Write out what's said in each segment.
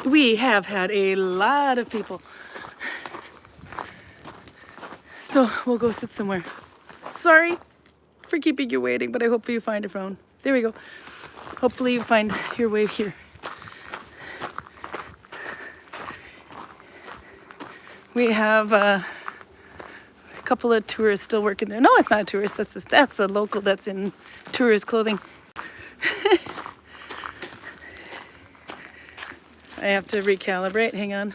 we have had a lot of people. So we'll go sit somewhere. Sorry for keeping you waiting, but I hope you find a phone. There we go. Hopefully you find your way here. We have a couple of tourists still working there. No, it's not a tourist. That's a local that's in tourist clothing. I have to recalibrate. Hang on.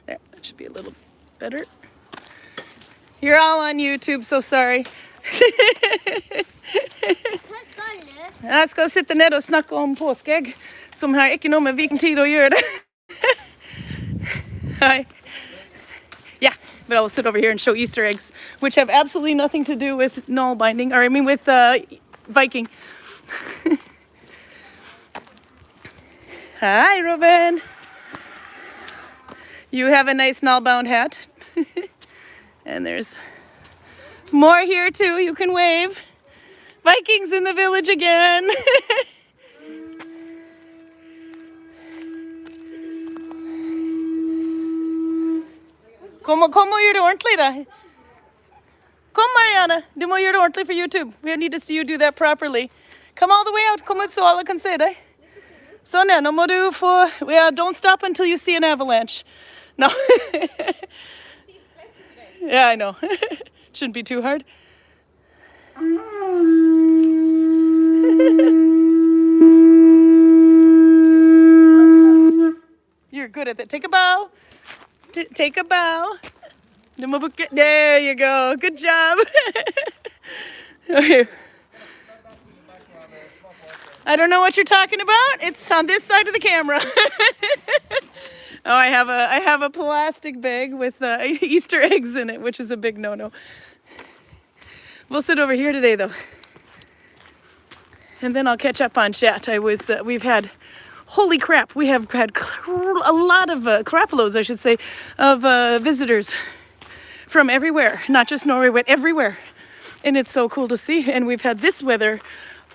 There, that should be a little better. You're all on YouTube, so sorry. Jeg skal sitte ned og snakke om påskeegg, som har ikke noe med vikingtid å gjøre. Hi. Yeah, but I'll sit over here and show Easter eggs, which have absolutely nothing to do with Nalbinding, or I mean with Viking. Hi, Robin. You have a nice Nalbound hat. And there's more here too. You can wave. Vikings in the village again. Kom og gjør det ordentlig da. Kom Mariana, du må gjøre det ordentlig for YouTube. We need to see you do that properly. Come all the way out, kom ut så alle kan se deg. Sånn ja, nå må du få, yeah, don't stop until you see an avalanche. No. Yeah, I know. Shouldn't be too hard. You're good at that. Take a bow. Take a bow. There you go. Good job. Okay. I don't know what you're talking about. It's on this side of the camera. Oh, I have a plastic bag with Easter eggs in it, which is a big no-no. We'll sit over here today, though, and then I'll catch up on chat. We've had, holy crap, we have had a lot of craploads, I should say, of visitors from everywhere, not just Norway, but everywhere, and it's so cool to see. And we've had this weather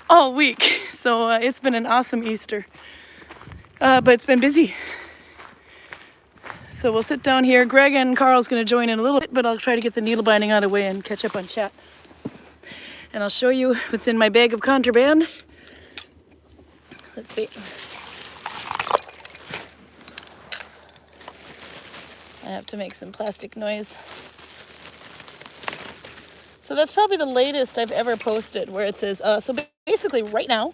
all week, so it's been an awesome Easter, but it's been busy. So we'll sit down here. Greg and Karl's going to join in a little bit, but I'll try to get the needle binding out of the way and catch up on chat. And I'll show you what's in my bag of contraband. Let's see. I have to make some plastic noise. So that's probably the latest I've ever posted, where it says, so basically right now,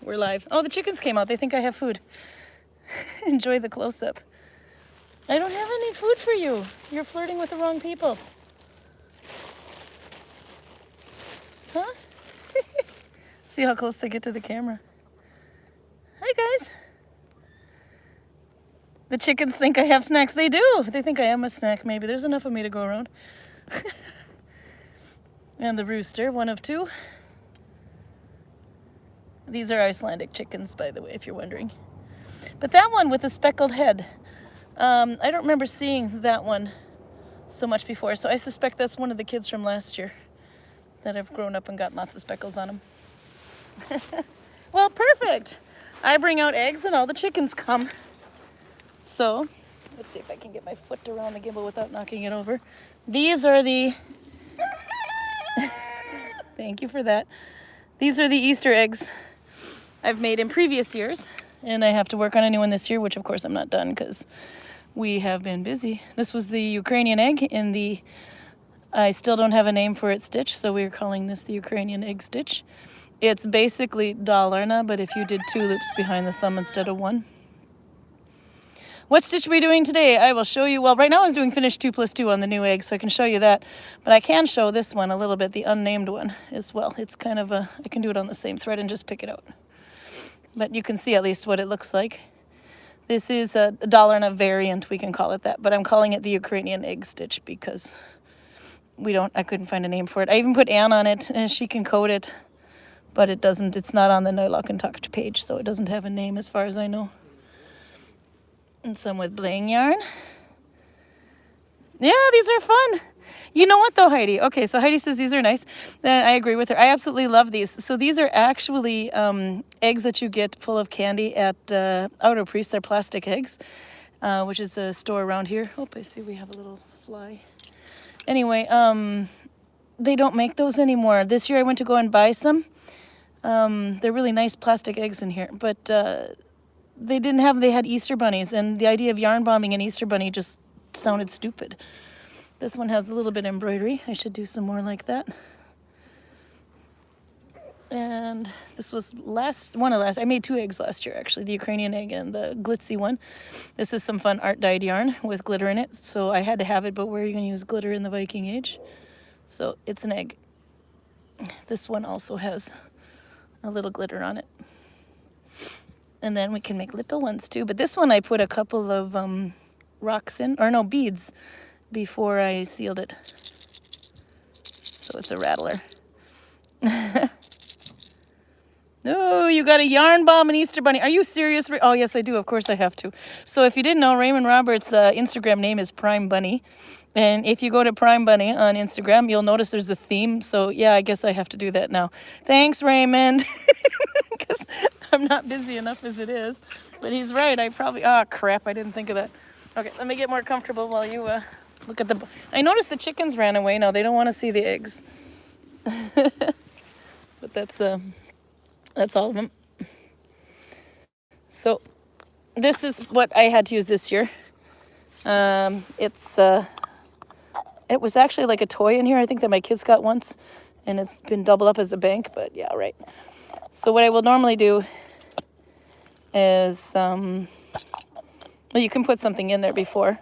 we're live. Oh, the chickens came out. They think I have food. Enjoy the close-up. I don't have any food for you. You're flirting with the wrong people. Huh? See how close they get to the camera. Hi, guys. The chickens think I have snacks. They do. They think I am a snack, maybe. There's enough of me to go around. And the rooster, one of two. These are Icelandic chickens, by the way, if you're wondering. But that one with the speckled head, I don't remember seeing that one so much before. So I suspect that's one of the kids from last year that have grown up and got lots of speckles on them. Well, perfect. I bring out eggs and all the chickens come. So let's see if I can get my foot around the gimbal without knocking it over. These are the... Thank you for that. These are the Easter eggs I've made in previous years. And I have to work on a new one this year, which of course I'm not done because we have been busy. This was the Ukrainian egg in the, I still don't have a name for it, stitch, so we're calling this the Ukrainian egg stitch. It's basically dalarna, but if you did 2 loops behind the thumb instead of 1. What stitch are we doing today? I will show you. Well, right now I was doing Finnish 2 + 2 on the new egg, so I can show you that. But I can show this one a little bit, the unnamed one as well. It's kind of a, I can do it on the same thread and just pick it out. But you can see at least what it looks like. This is a dalarna variant, we can call it that. But I'm calling it the Ukrainian egg stitch because I couldn't find a name for it. I even put Anne on it and she can code it. But it doesn't, it's not on the Nylock and Tucked page, so it doesn't have a name as far as I know. And some with bling yarn. Yeah, these are fun. You know what though, Heidi? Okay, so Heidi says these are nice. Then I agree with her. I absolutely love these. So these are actually eggs that you get full of candy at Outer Priest. They're plastic eggs, which is a store around here. Oh, I see we have a little fly. Anyway, they don't make those anymore. This year I went to go and buy some. They're really nice plastic eggs in here, but they didn't have, they had Easter bunnies, and the idea of yarn bombing an Easter bunny just sounded stupid. This one has a little bit of embroidery. I should do some more like that. And this was I made 2 eggs last year actually, the Ukrainian egg and the glitzy one. This is some fun art dyed yarn with glitter in it, so I had to have it, but where are you going to use glitter in the Viking age? So it's an egg. This one also has a little glitter on it. And then we can make little ones too, but this one I put a couple of rocks in, or no, beads, before I sealed it. So it's a rattler. No, you got a yarn bomb and Easter bunny. Are you serious? Oh, yes, I do. Of course I have to. So if you didn't know, Raymond Roberts' Instagram name is Prime Bunny. And if you go to Prime Bunny on Instagram, you'll notice there's a theme. So yeah, I guess I have to do that now. Thanks, Raymond. Because I'm not busy enough as it is. But he's right. Oh, crap. I didn't think of that. Okay, let me get more comfortable while you look at the... I noticed the chickens ran away. Now they don't want to see the eggs. But that's all of them. So this is what I had to use this year. It was actually like a toy in here, I think, that my kids got once, and it's been doubled up as a bank, but yeah, right. So what I will normally do is, well, you can put something in there before.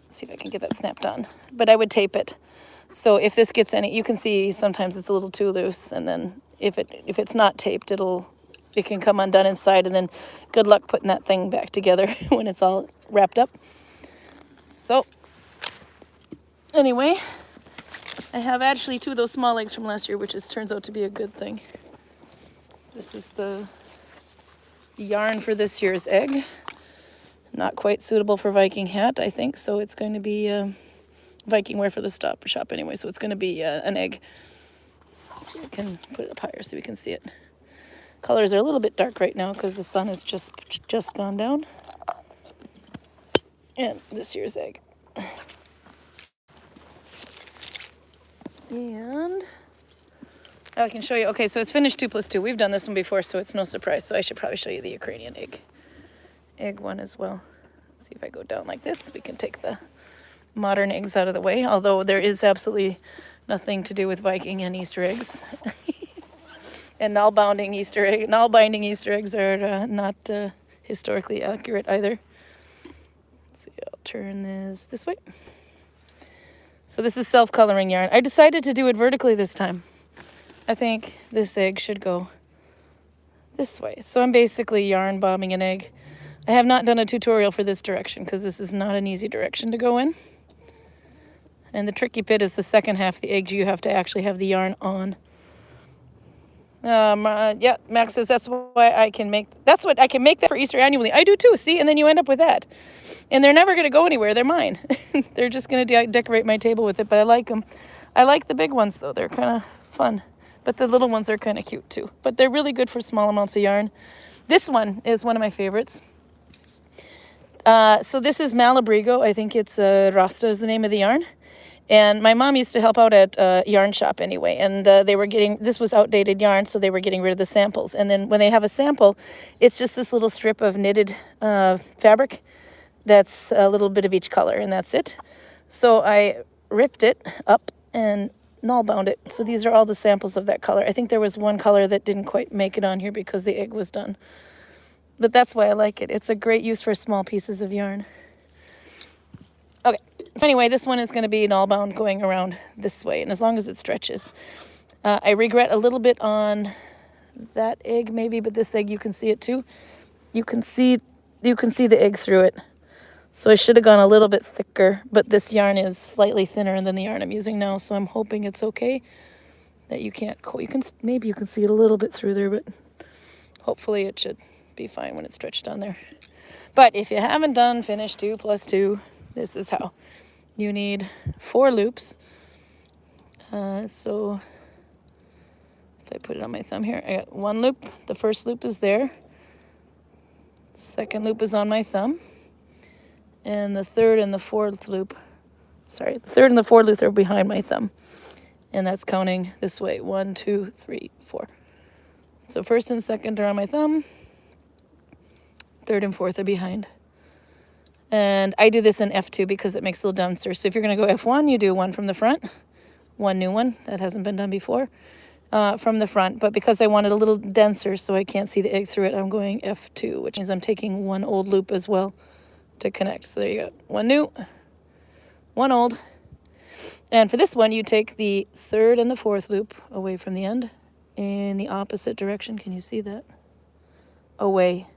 Let's see if I can get that snapped on. But I would tape it. So if this gets any, you can see sometimes it's a little too loose, and then if it's not taped, it can come undone inside, and then good luck putting that thing back together when it's all wrapped up. So anyway, I have actually 2 of those small eggs from last year, which turns out to be a good thing. This is the yarn for this year's egg. Not quite suitable for Viking hat, I think, so it's going to be Viking wear for the shop anyway, so it's going to be an egg. I can put it up higher so we can see it. Colors are a little bit dark right now because the sun has just gone down. And this year's egg. And I can show you. Okay, so it's Finnish 2 + 2. We've done this one before, so it's no surprise. So I should probably show you the Ukrainian egg one as well. Let's see if I go down like this. We can take the modern eggs out of the way, although there is absolutely nothing to do with Viking and Easter eggs. And Nalbinding Easter eggs are not historically accurate either. Let's see, I'll turn this way. So this is self-coloring yarn. I decided to do it vertically this time. I think this egg should go this way. So I'm basically yarn bombing an egg. I have not done a tutorial for this direction because this is not an easy direction to go in. And the tricky bit is the second half of the egg. You have to actually have the yarn on. Yeah, Max says that's why I can make that for Easter annually. I do too, see? And then you end up with that. And they're never going to go anywhere. They're mine. They're just going to decorate my table with it, but I like them. I like the big ones, though. They're kind of fun. But the little ones are kind of cute, too. But they're really good for small amounts of yarn. This one is one of my favorites. So this is Malabrigo. I think it's Rasta is the name of the yarn. And my mom used to help out at a yarn shop anyway, and this was outdated yarn, so they were getting rid of the samples. And then when they have a sample, it's just this little strip of knitted fabric that's a little bit of each color, and that's it. So I ripped it up and null-bound it. So these are all the samples of that color. I think there was one color that didn't quite make it on here because the egg was done. But that's why I like it. It's a great use for small pieces of yarn. Okay, so anyway, this one is going to be null-bound going around this way, and as long as it stretches. I regret a little bit on that egg maybe, but this egg you can see it too. You can see the egg through it. So I should have gone a little bit thicker, but this yarn is slightly thinner than the yarn I'm using now, so I'm hoping it's okay. That maybe you can see it a little bit through there, but hopefully it should be fine when it's stretched on there. But if you haven't done Finnish 2 + 2, this is how you need 4 loops. So if I put it on my thumb here, I got 1 loop. The first loop is there. Second loop is on my thumb. And the third and the fourth loop, the third and the fourth loop are behind my thumb. And that's counting this way, 1, 2, 3, 4. So first and second are on my thumb. Third and fourth are behind. And I do this in F2 because it makes it a little denser. So if you're going to go F1, you do 1 from the front, 1 new one that hasn't been done before from the front. But because I want it a little denser so I can't see the egg through it, I'm going F2, which means I'm taking 1 old loop as well to connect. So there you go. 1 new, 1 old. And for this one, you take the third and the fourth loop away from the end in the opposite direction. Can you see that? Away.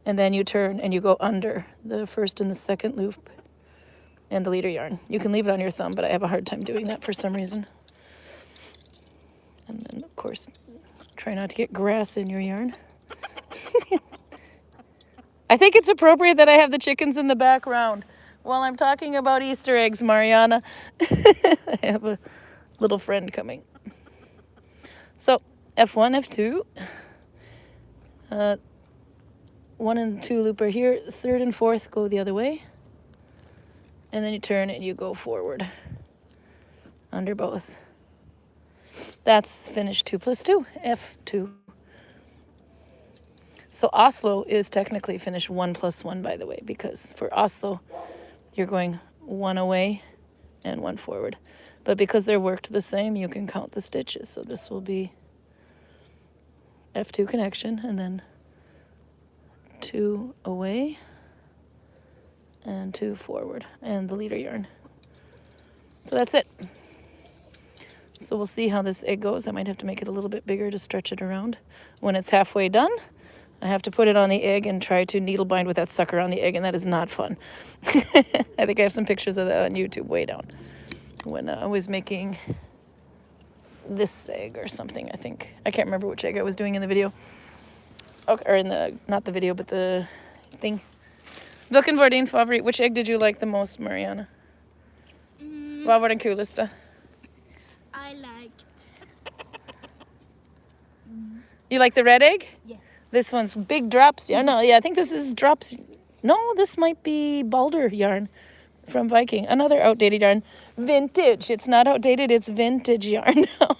And then you turn and you go under the first and the second loop and the leader yarn. You can leave it on your thumb, but I have a hard time doing that for some reason. And then, of course, try not to get grass in your yarn. I think it's appropriate that I have the chickens in the background while I'm talking about Easter eggs, Mariana. I have a little friend coming. So, F1, F2. 1 and 2 loop are here. Third and fourth go the other way. And then you turn and you go forward under both. That's Finnish 2 plus 2, F2. So Oslo is technically Finnish 1 plus 1, by the way, because for Oslo, you're going 1 away and 1 forward. But because they're worked the same, you can count the stitches. So this will be F2 connection, and then 2 away and 2 forward, and the leader yarn. So that's it. So we'll see how this egg goes. I might have to make it a little bit bigger to stretch it around. When it's halfway done, I have to put it on the egg and try to needle bind with that sucker on the egg, and that is not fun. I think I have some pictures of that on YouTube way down when I was making this egg or something, I think. I can't remember which egg I was doing in the video. Okay, or in the, not the video, but the thing. Vilken var din favorit? Which egg did you like the most, Mariana? Vad var den coolaste? I liked. You like the red egg? Yeah. This one's big drops. Yeah, no, yeah, I think this is drops. No, this might be Balder yarn from Viking. Another outdated yarn. Vintage. It's not outdated, it's vintage yarn now.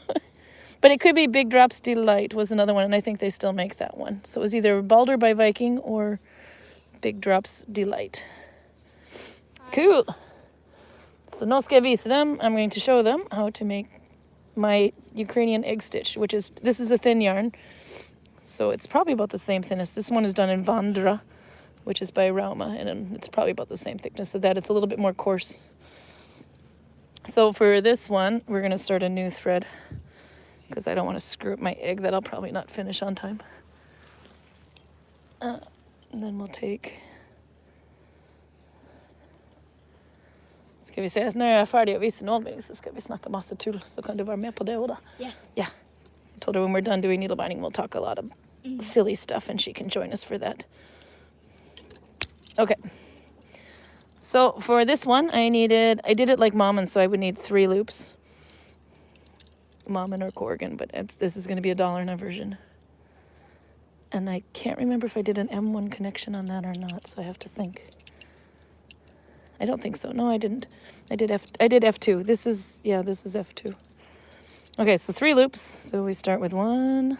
But it could be Big Drops Delight was another one, and I think they still make that one. So it was either Balder by Viking or Big Drops Delight. Cool. So nu ska jag visa dem. I'm going to show them how to make my Ukrainian egg stitch, which is, this is a thin yarn. So it's probably about the same thickness. This one is done in Vandra, which is by Rauma, and it's probably about the same thickness of that. It's a little bit more coarse. So for this one, we're going to start a new thread, because I don't want to screw up my egg that I'll probably not finish on time. And then we'll take... Ska vi se, när jag är färdig och visar Nalbinding så ska vi snacka massa tull, så kan du vara med på det, Oda? Yeah. Yeah. I told her when we're done doing needle binding, we'll talk a lot of silly stuff, and she can join us for that. Okay. So for this one, I did it like Mammon, so I would need 3 loops. Mammon or Corgan, but this is going to be a $1 version. And I can't remember if I did an M1 connection on that or not, so I have to think. I don't think so. No, I didn't. I did F2. This is F2. Okay, so 3 loops. So we start with 1.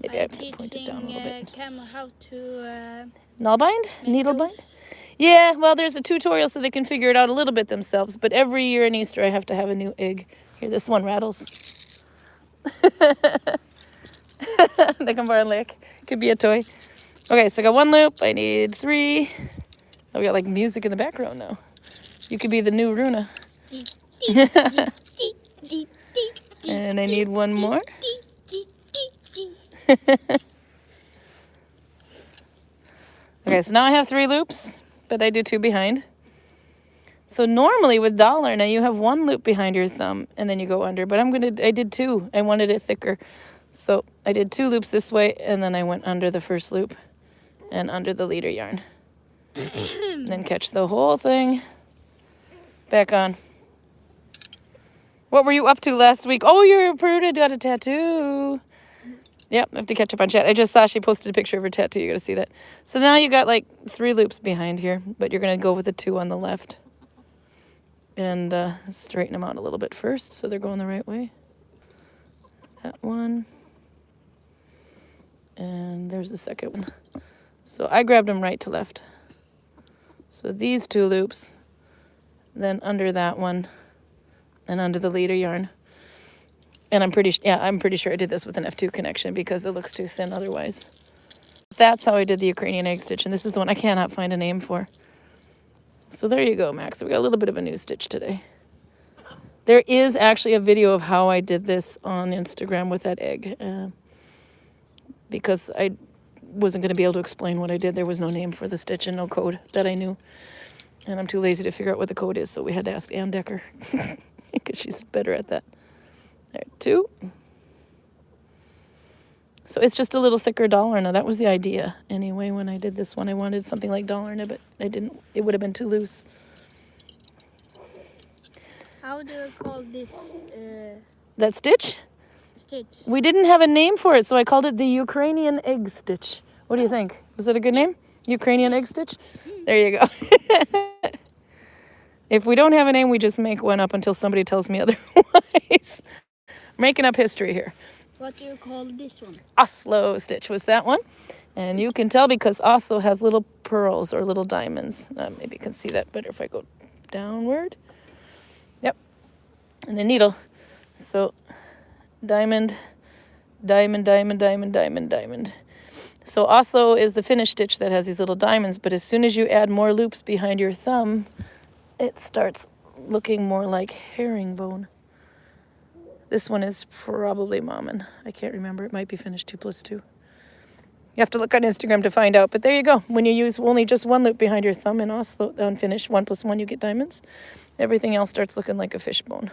Maybe I have to point it down a little bit. Camel how to Nalbind? Needle bind? Yeah, well, there's a tutorial so they can figure it out a little bit themselves. But every year in Easter, I have to have a new egg. Here, this one rattles. They can bara lek. Could be a toy. Okay, so I got 1 loop. I need 3. Oh, we got like music in the background now. You could be the new Runa. And I need 1 more. Okay, so now I have 3 loops, but I do 2 behind. So normally with $, now you have 1 loop behind your thumb and then you go under, but I did 2. I wanted it thicker. So I did 2 loops this way, and then I went under the first loop and under the leader yarn. Then catch the whole thing back on. What were you up to last week? Oh, your Peruta got a tattoo. Yep, I have to catch up on chat. I just saw she posted a picture of her tattoo. You got to see that. So now you got like 3 loops behind here, but you're going to go with the 2 on the left. And straighten them out a little bit first so they're going the right way. That one. And there's the second one. So I grabbed them right to left. So these 2 loops, then under that one, and under the leader yarn. And I'm pretty sure I did this with an F2 connection because it looks too thin otherwise. That's how I did the Ukrainian egg stitch, and this is the one I cannot find a name for. So there you go, Max. We got a little bit of a new stitch today. There is actually a video of how I did this on Instagram with that egg. Because I wasn't going to be able to explain what I did. There was no name for the stitch and no code that I knew. And I'm too lazy to figure out what the code is, so we had to ask Ann Decker. Because she's better at that. There, 2. So it's just a little thicker Dollarna. That was the idea. Anyway, when I did this one, I wanted something like Dollarna, but I didn't. It would have been too loose. How do you call this That stitch? stitch? We didn't have a name for it, so I called it the Ukrainian egg stitch. What do you think? Was it a good name? Ukrainian egg stitch? There you go. If we don't have a name, we just make one up until somebody tells me otherwise. Making up history here. What do you call this one? Oslo stitch was that one. And you can tell because Oslo has little pearls or little diamonds. Maybe you can see that better if I go downward. Yep. And the needle. So diamond, diamond, diamond, diamond, diamond, diamond. So Oslo is the Finnish stitch that has these little diamonds, but as soon as you add more loops behind your thumb, it starts looking more like herringbone. This one is probably Mammon. I can't remember. It might be Finnish 2+2. You have to look on Instagram to find out. But there you go. When you use only just 1 loop behind your thumb in Oslo, on Finnish, 1+1, you get diamonds. Everything else starts looking like a fishbone.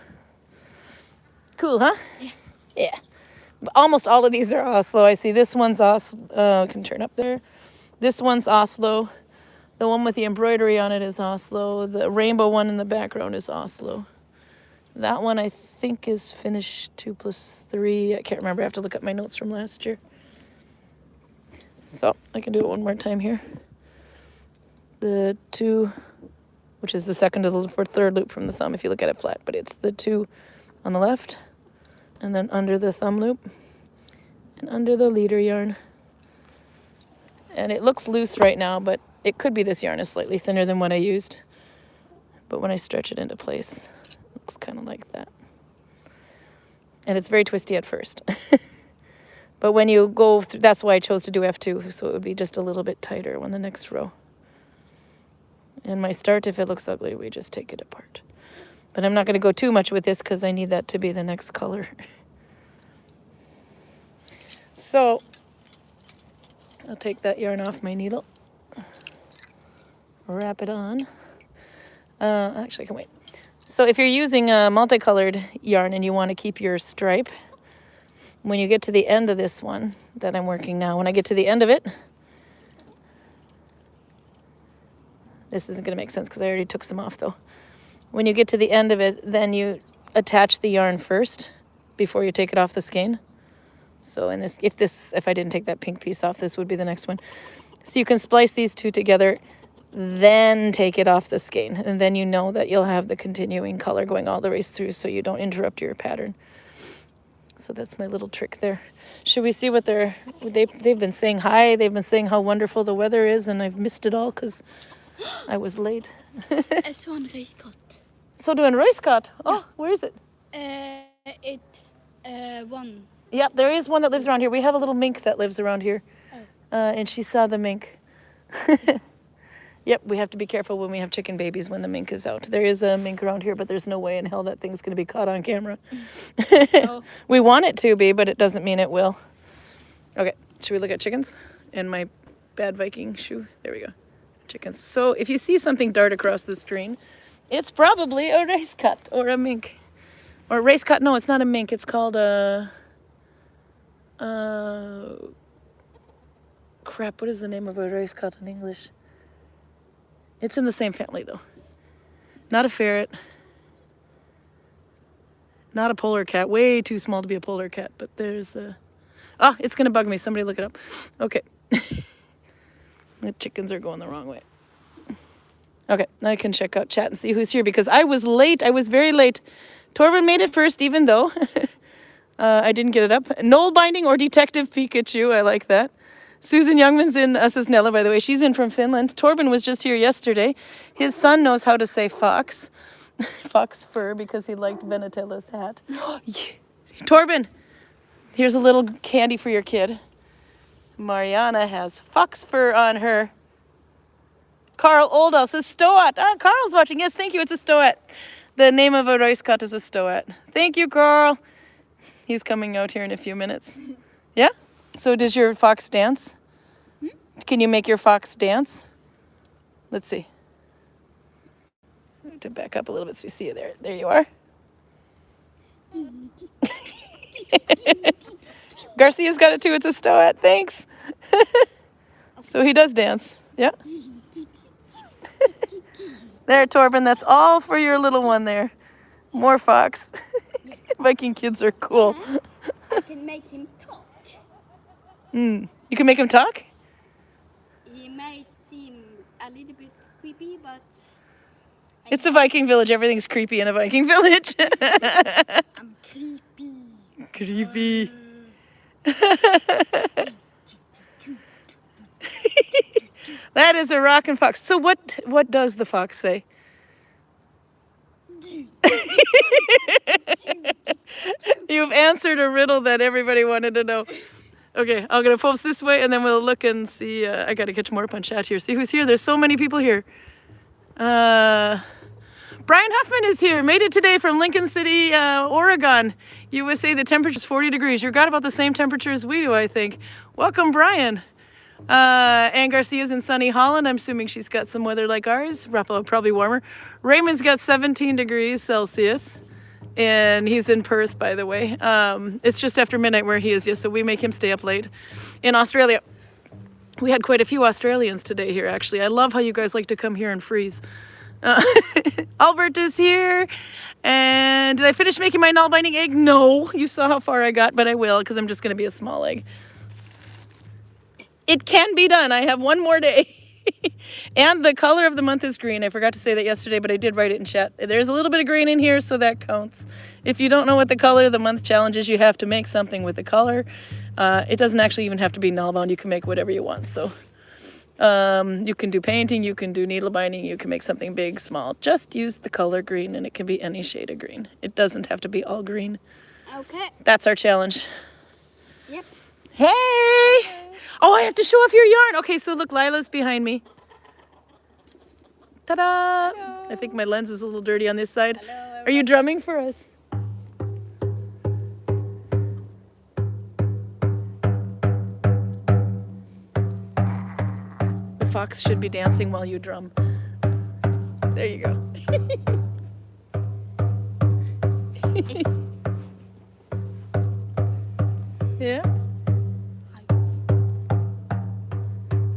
Cool, huh? Yeah. Yeah. Almost all of these are Oslo. I see this one's Oslo. I can turn up there. This one's Oslo. The one with the embroidery on it is Oslo. The rainbow one in the background is Oslo. That one I think is Finnish 2+3. I can't remember. I have to look up my notes from last year. So I can do it one more time here. The 2, which is the second to the 3rd loop from the thumb if you look at it flat, but it's the 2 on the left, and then under the thumb loop, and under the leader yarn. And it looks loose right now, but it could be this yarn is slightly thinner than what I used. But when I stretch it into place, it looks kind of like that. And it's very twisty at first. But when you go through, that's why I chose to do F2, so it would be just a little bit tighter on the next row. And my start, if it looks ugly, we just take it apart. But I'm not going to go too much with this because I need that to be the next color. So I'll take that yarn off my needle, wrap it on. Actually, I can wait. So if you're using a multicolored yarn and you want to keep your stripe, when you get to the end of this one that I'm working now, when I get to the end of it, this isn't going to make sense because I already took some off though. When you get to the end of it, then you attach the yarn first before you take it off the skein. So in this, if I didn't take that pink piece off, this would be the next one. So you can splice these 2 together, then take it off the skein, and then you know that you'll have the continuing color going all the way through, so you don't interrupt your pattern. So that's my little trick there. Should we see what they've been saying hi? They've been saying how wonderful the weather is, and I've missed it all because I was late. I saw a røyskatt. So du en røyskatt? Oh, where is it? One. Yep, there is one that lives around here. We have a little mink that lives around here. And she saw the mink. Yep, we have to be careful when we have chicken babies when the mink is out. There is a mink around here, but there's no way in hell that thing's going to be caught on camera. Oh. We want it to be, but it doesn't mean it will. Okay, should we look at chickens? And my bad Viking shoe. There we go. Chickens. So if you see something dart across the screen, it's probably a røyskatt or a mink. Or røyskatt, no, it's not a mink. It's called a... crap, what is the name of a røyskatt in English? It's in the same family, though. Not a ferret. Not a polar cat. Way too small to be a polar cat, but there's a... Oh, it's going to bug me. Somebody look it up. Okay. The chickens are going the wrong way. Okay, I can check out chat and see who's here because I was late. I was very late. Torben made it first, even though I didn't get it up. Nalbinding or Detective Pikachu. I like that. Susan Youngman's in Nella, by the way. She's in from Finland. Torben was just here yesterday. His son knows how to say fox. Fox fur because he liked Venetilla's hat. Torben, here's a little candy for your kid. Mariana has fox fur on her. Karl Oldal says stoat. Ah, Karl's watching. Yes, thank you. It's a stoat. The name of a Röiskat is a stoat. Thank you, Karl. He's coming out here in a few minutes. Yeah? So does your fox dance? Can you make your fox dance? Let's see. To back up a little bit so we see you there. There you are. Garcia's got it too. It's a stoat. Thanks. So he does dance. Yeah. There, Torben. That's all for your little one there. More fox. Viking kids are cool. I can make him talk. You can make him talk? He might seem a little bit creepy, but... It's a Viking village. Everything's creepy in a Viking village. I'm creepy. Creepy. That is a rockin' fox. So what does the fox say? You've answered a riddle that everybody wanted to know. Okay, I'm going to post this way and then we'll look and see. I got to catch more up on chat here. See who's here. There's so many people here. Brian Huffman is here. Made it today from Lincoln City, Oregon, USA. The temperature's 40 degrees. You've got about the same temperature as we do, I think. Welcome, Brian. Ann Garcia's in sunny Holland. I'm assuming she's got some weather like ours. Probably warmer. Raymond's got 17 degrees Celsius. And he's in Perth, by the way. It's just after midnight where he is, yes, so we make him stay up late. In Australia, we had quite a few Australians today here, actually. I love how you guys like to come here and freeze. Albert is here. And did I finish making my Nalbinding egg? No. You saw how far I got, but I will because I'm just going to be a small egg. It can be done. I have one more day. And the color of the month is green. I forgot to say that yesterday, but I did write it in chat. There's a little bit of green in here, so that counts. If you don't know what the color of the month challenge is, you have to make something with the color. It doesn't actually even have to be Nalbound. You can make whatever you want. So you can do painting, you can do needle binding, you can make something big, small. Just use the color green, and it can be any shade of green. It doesn't have to be all green. Okay. That's our challenge. Yep. Hey! Oh, I have to show off your yarn. Okay, so look, Lila's behind me. Ta-da! Hello. I think my lens is a little dirty on this side. Hello, are you drumming for us? The fox should be dancing while you drum. There you go. Yeah?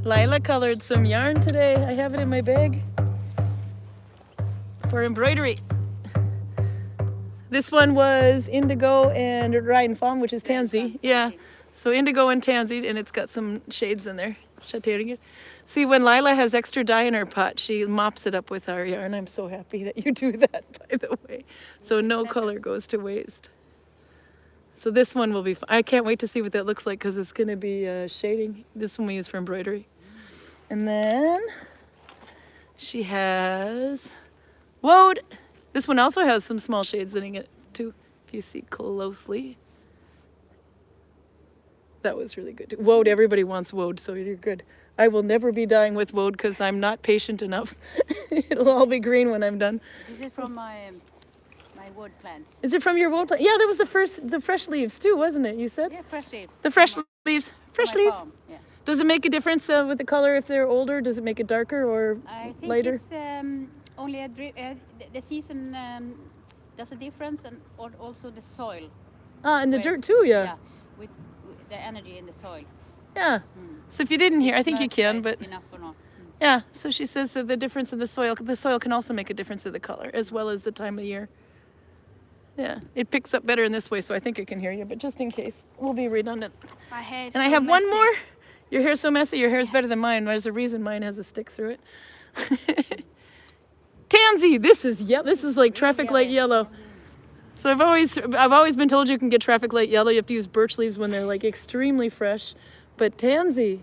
Lila colored some yarn today. I have it in my bag for embroidery. This one was indigo and Reinfalm, which is tansy. Yeah, so indigo and tansy, and it's got some shades in there. Schatteringen. See, when Lila has extra dye in her pot, she mops it up with our yarn. I'm so happy that you do that, by the way. So no color goes to waste. So this one will be fun. I can't wait to see what that looks like because it's going to be shading. This one we use for embroidery. And then she has woad. This one also has some small shades in it too, if you see closely. That was really good. Woad, everybody wants woad, so you're good. I will never be dyeing with woad because I'm not patient enough. It'll all be green when I'm done. This is from my wood plants. Is it from your woad plant? Yeah, that was the fresh leaves too, wasn't it? You said? Yeah, fresh leaves. The fresh leaves. Fresh leaves. Farm. Yeah. Does it make a difference with the color if they're older? Does it make it darker or I think lighter? it's only the season does a difference, and also the soil. And the dirt too, yeah. Yeah, with the energy in the soil. Yeah. So if you didn't hear, I think you can, but enough or not. Yeah, so she says that the difference in the soil can also make a difference in the color as well as the time of year. Yeah, it picks up better in this way, so I think it can hear you, but just in case, we'll be redundant. My hair is And I have one more. Your hair's so messy, your hair's better than mine. There's a reason mine has a stick through it. Tansy, this is like traffic light yellow. So I've always been told you can get traffic light yellow. You have to use birch leaves when they're like extremely fresh. But tansy,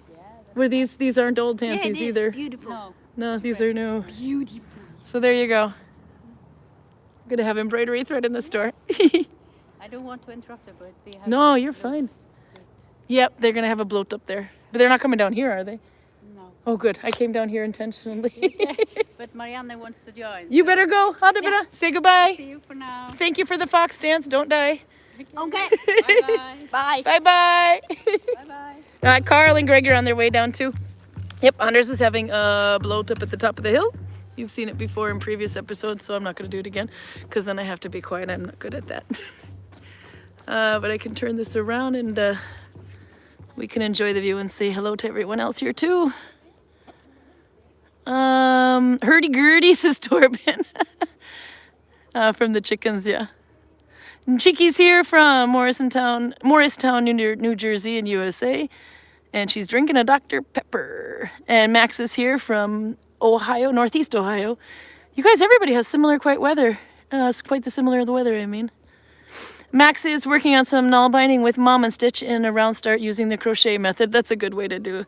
where these aren't old tansies either. Beautiful. No, these are new. Beautiful. So there you go. I'm gonna have embroidery thread in the store. I don't want to interrupt it, but we have. No, you're fine. Yep, they're gonna have a bloat up there, but they're not coming down here, are they? No. Oh, good. I came down here intentionally. But Marianne wants to join. You better go. Yeah. Say goodbye. See you for now. Thank you for the fox dance. Don't die. Okay. Bye-bye. Bye. Bye-bye. Bye-bye. Carl and Greg are on their way down too. Yep, Anders is having a bloat up at the top of the hill. You've seen it before in previous episodes, so I'm not going to do it again because then I have to be quiet. I'm not good at that. But I can turn this around and we can enjoy the view and say hello to everyone else here too. Hurdy-gurdy, says Torben. From the chickens, yeah. And Chickie's here from Morristown, New Jersey in USA. And she's drinking a Dr. Pepper. And Max is here from Ohio, Northeast Ohio. You guys, everybody has quite the similar weather, I mean. Max is working on some Nalbinding with Mom and Stitch in a round start using the crochet method. That's a good way to do.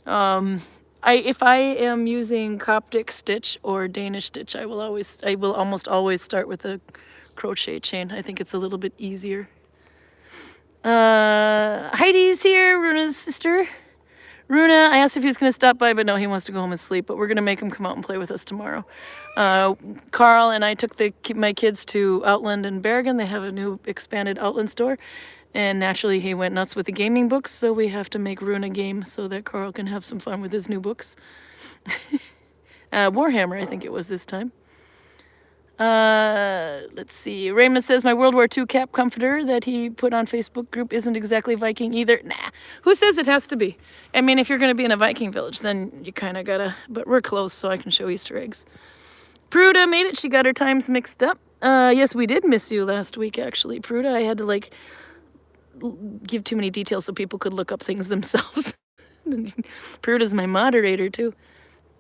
If I am using Coptic stitch or Danish stitch, I will almost always start with a crochet chain. I think it's a little bit easier. Heidi's here, Runa's sister. Runa, I asked if he was going to stop by, but no, he wants to go home and sleep. But we're going to make him come out and play with us tomorrow. Karl and I took my kids to Outland in Bergen. They have a new expanded Outland store. And naturally, he went nuts with the gaming books, so we have to make Runa game so that Karl can have some fun with his new books. Warhammer, I think it was this time. Let's see. Raymond says my World War II cap comforter that he put on Facebook group isn't exactly Viking either. Nah. Who says it has to be? I mean, if you're going to be in a Viking village, then you kind of gotta... But we're close, so I can show Easter eggs. Pruda made it. She got her times mixed up. Yes, we did miss you last week, actually. Pruda, I had to, give too many details so people could look up things themselves. Pruda's my moderator, too.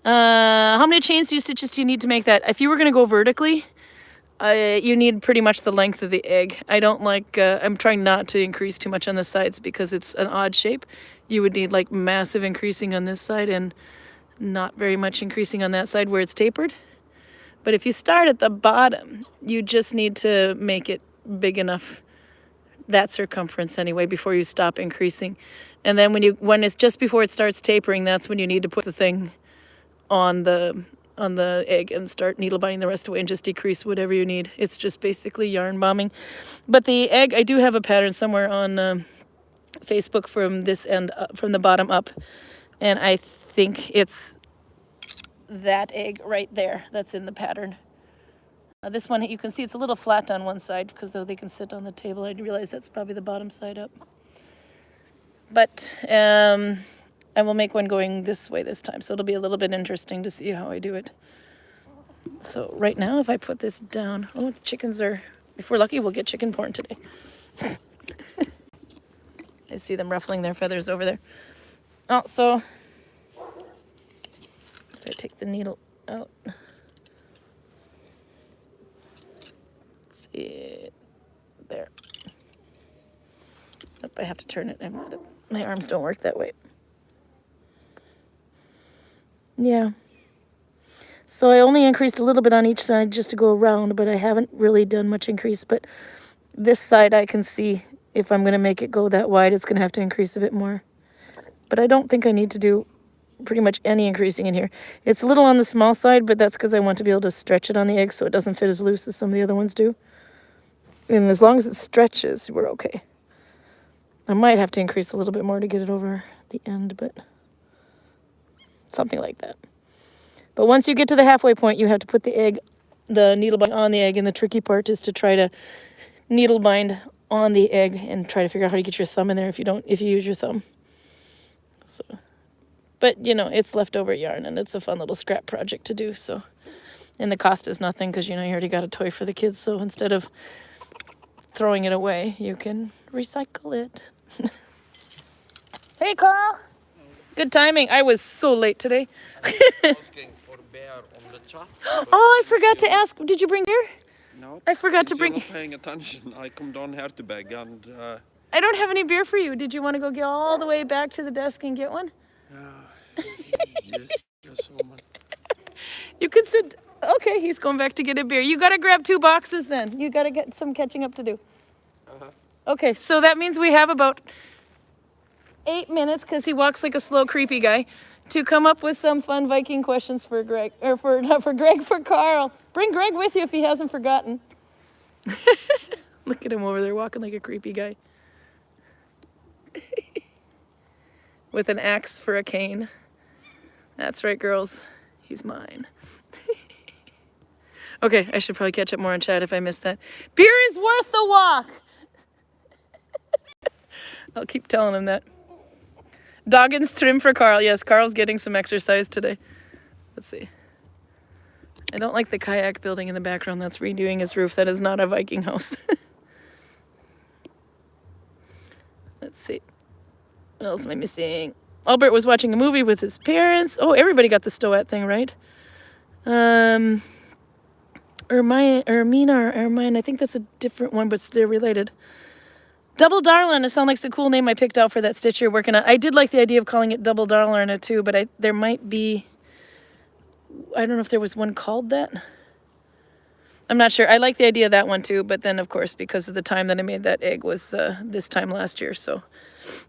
How many chain stitches do you need to make that? If you were going to go vertically, you need pretty much the length of the egg. I don't like, I'm trying not to increase too much on the sides because it's an odd shape. You would need massive increasing on this side and not very much increasing on that side where it's tapered. But if you start at the bottom, you just need to make it big enough, that circumference anyway, before you stop increasing. And then when it's just before it starts tapering, that's when you need to put the thing on the egg and start needle binding the rest away and just decrease whatever you need. It's just basically yarn bombing. But the egg, I do have a pattern somewhere on Facebook from this end, from the bottom up, and I think it's that egg right there that's in the pattern. This one, you can see it's a little flat on one side because though they can sit on the table, I realize that's probably the bottom side up. But I will make one going this way this time, so it'll be a little bit interesting to see how I do it. So right now, if I put this down, the chickens are, if we're lucky, we'll get chicken porn today. I see them ruffling their feathers over there. Oh, so if I take the needle out, let's see, there. Nope, I have to turn it. My arms don't work that way. Yeah. So I only increased a little bit on each side just to go around, but I haven't really done much increase. But this side I can see if I'm going to make it go that wide, it's going to have to increase a bit more. But I don't think I need to do pretty much any increasing in here. It's a little on the small side, but that's because I want to be able to stretch it on the egg so it doesn't fit as loose as some of the other ones do. And as long as it stretches, we're okay. I might have to increase a little bit more to get it over the end, but something like that. But once you get to the halfway point, you have to put the needle bind on the egg, and the tricky part is to try to needle bind on the egg and try to figure out how to get your thumb in there if you use your thumb. So But, you know, it's leftover yarn, and it's a fun little scrap project to do, so. And the cost is nothing because, you know, you already got a toy for the kids, so instead of throwing it away, you can recycle it. Hey, Carl. Good timing. I was so late today. Asking for beer on the chat. Oh, I forgot to ask. Did you bring beer? No. I forgot to You're bring. not paying attention. I come down here to beg and I don't have any beer for you. Did you want to go get all the way back to the desk and get one? yes, so much. You could sit. Okay, he's going back to get a beer. You got to grab 2 boxes then. You got to get some catching up to do. Okay, so that means we have about 8 minutes, because he walks like a slow, creepy guy, to come up with some fun Viking questions for Greg, or for not for Greg, for Karl. Bring Greg with you if he hasn't forgotten. Look at him over there walking like a creepy guy. With an axe for a cane. That's right, girls. He's mine. Okay, I should probably catch up more on chat if I missed that. Beer is worth the walk. I'll keep telling him that. Doggins trim for Karl. Yes, Karl's getting some exercise today. Let's see. I don't like the kayak building in the background. That's redoing his roof. That is not a Viking house. Let's see. What else am I missing? Albert was watching a movie with his parents. Oh, everybody got the Stoat thing, right? Ermina or Ermine. I think that's a different one, but they're related. Double Darlin. It sounds like a cool name I picked out for that stitch you're working on. I did like the idea of calling it Double Darlin too, but there might be, I don't know if there was one called that. I'm not sure. I like the idea of that one too, but then of course, because of the time that I made that egg was this time last year, so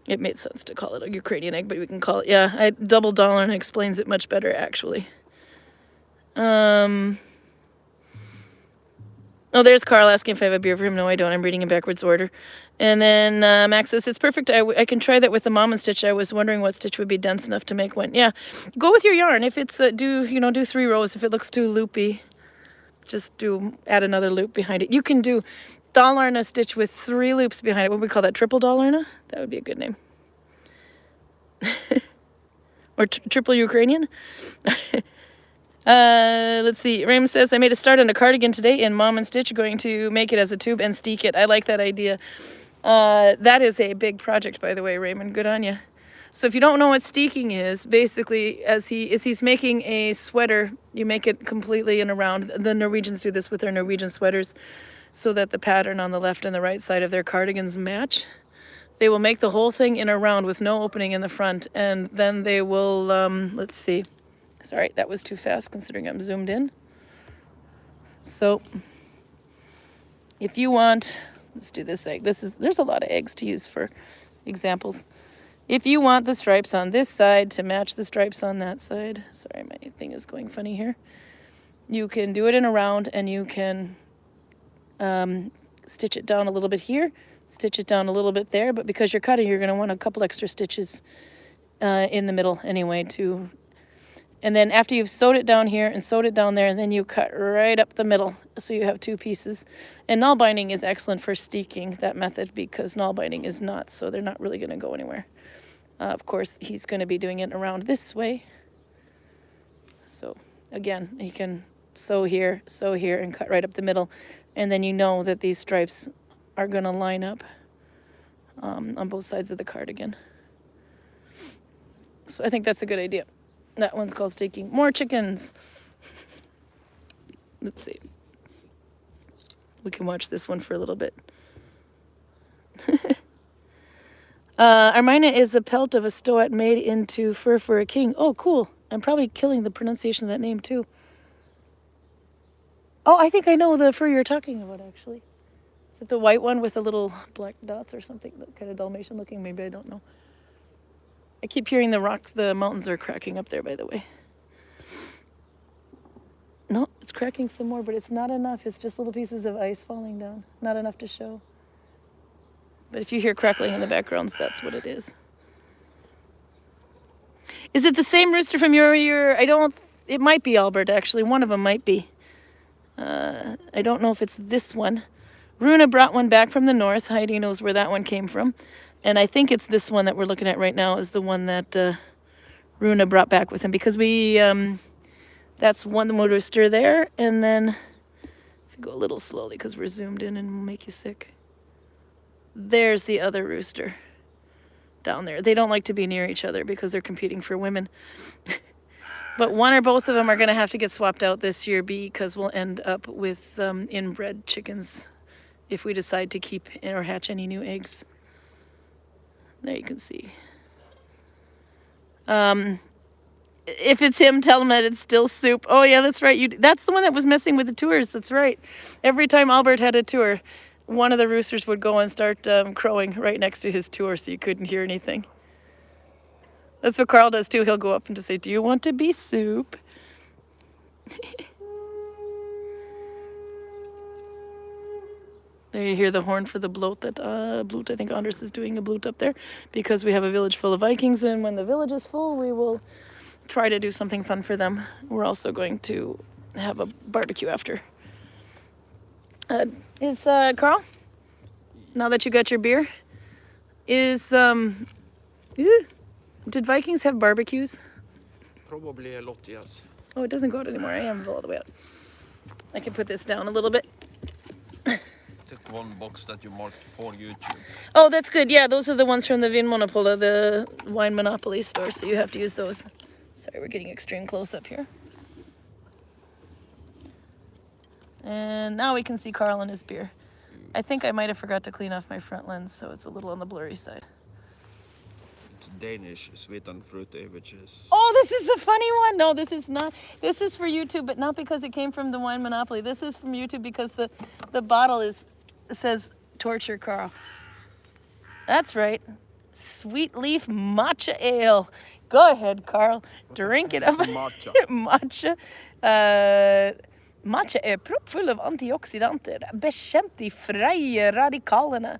it made sense to call it a Ukrainian egg, but we can call it, yeah, Double Darlin explains it much better actually. Oh, there's Karl asking if I have a beer for him. No, I don't. I'm reading in backwards order. And then Max says, it's perfect. I can try that with the mom and stitch. I was wondering what stitch would be dense enough to make one. Yeah, go with your yarn. If it's, do 3 rows. If it looks too loopy, just add another loop behind it. You can do Dalarna stitch with 3 loops behind it. What would we call that? Triple Dalarna? That would be a good name. Or triple Ukrainian? Let's see. Ram says, I made a start on a cardigan today in Mom and Stitch, going to make it as a tube and steek it. I like that idea. That is a big project, by the way, Raymond. Good on you. So if you don't know what steeking is, basically, as he's making a sweater, you make it completely in a round. The Norwegians do this with their Norwegian sweaters so that the pattern on the left and the right side of their cardigans match. They will make the whole thing in a round with no opening in the front, and then they will, let's see. Sorry, that was too fast considering I'm zoomed in. So if you want, let's do this egg. There's a lot of eggs to use for examples. If you want the stripes on this side to match the stripes on that side, sorry, my thing is going funny here. You can do it in a round, and you can stitch it down a little bit here, stitch it down a little bit there, but because you're cutting, you're gonna want a couple extra stitches in the middle anyway to. And then after you've sewed it down here and sewed it down there, and then you cut right up the middle so you have 2 pieces. And Nalbinding is excellent for steeking, that method, because Nalbinding is not, so they're not really going to go anywhere. Of course, he's going to be doing it around this way. So again, he can sew here, and cut right up the middle. And then you know that these stripes are going to line up on both sides of the cardigan. So I think that's a good idea. That one's called steaking. More chickens. Let's see. We can watch this one for a little bit. Armina is a pelt of a stoat made into fur for a king. Oh, cool. I'm probably killing the pronunciation of that name, too. Oh, I think I know the fur you're talking about, actually. Is it the white one with the little black dots or something? Kind of Dalmatian looking, maybe, I don't know. I keep hearing the mountains are cracking up there, by the way. No, it's cracking some more, but it's not enough. It's just little pieces of ice falling down. Not enough to show. But if you hear crackling in the backgrounds, that's what it is. Is it the same rooster from your it might be Albert, actually. One of them might be. I don't know if it's this one. Runa brought one back from the north. Heidi knows where that one came from. And I think it's this one that we're looking at right now is the one that Runa brought back with him because we, that's one rooster there. And then if you go a little slowly because we're zoomed in and we'll make you sick. There's the other rooster down there. They don't like to be near each other because they're competing for women. But one or both of them are going to have to get swapped out this year because we'll end up with inbred chickens if we decide to keep or hatch any new eggs. There you can see. If it's him, tell him that it's still soup. Oh yeah, that's right. That's the one that was messing with the tours. That's right. Every time Albert had a tour, one of the roosters would go and start crowing right next to his tour so you couldn't hear anything. That's what Karl does too. He'll go up and just say, "Do you want to be soup?" There you hear the horn for the bloat that bloot. I think Anders is doing a bloot up there because we have a village full of Vikings, and when the village is full, we will try to do something fun for them. We're also going to have a barbecue after. Is Karl? Now that you got your beer, did Vikings have barbecues? Probably a lot, yes. Oh, it doesn't go out anymore. I am all the way out. I can put this down a little bit. Took one box that you marked for YouTube. Oh, that's good. Yeah, those are the ones from the Vinmonopolet, the wine monopoly store, so you have to use those. Sorry, we're getting extreme close up here. And now we can see Karl and his beer. I think I might have forgot to clean off my front lens, so it's a little on the blurry side. It's Danish, sweet and fruity, which is... Oh, this is a funny one. No, this is not. This is for YouTube, but not because it came from the wine monopoly. This is from YouTube because the bottle says torture Karl. That's right. Sweet leaf matcha ale. Go ahead, Karl. Drink it up. Matcha. Matcha. Matcha är proppfull av antioxidanter. Bekämp de fria radikalerna.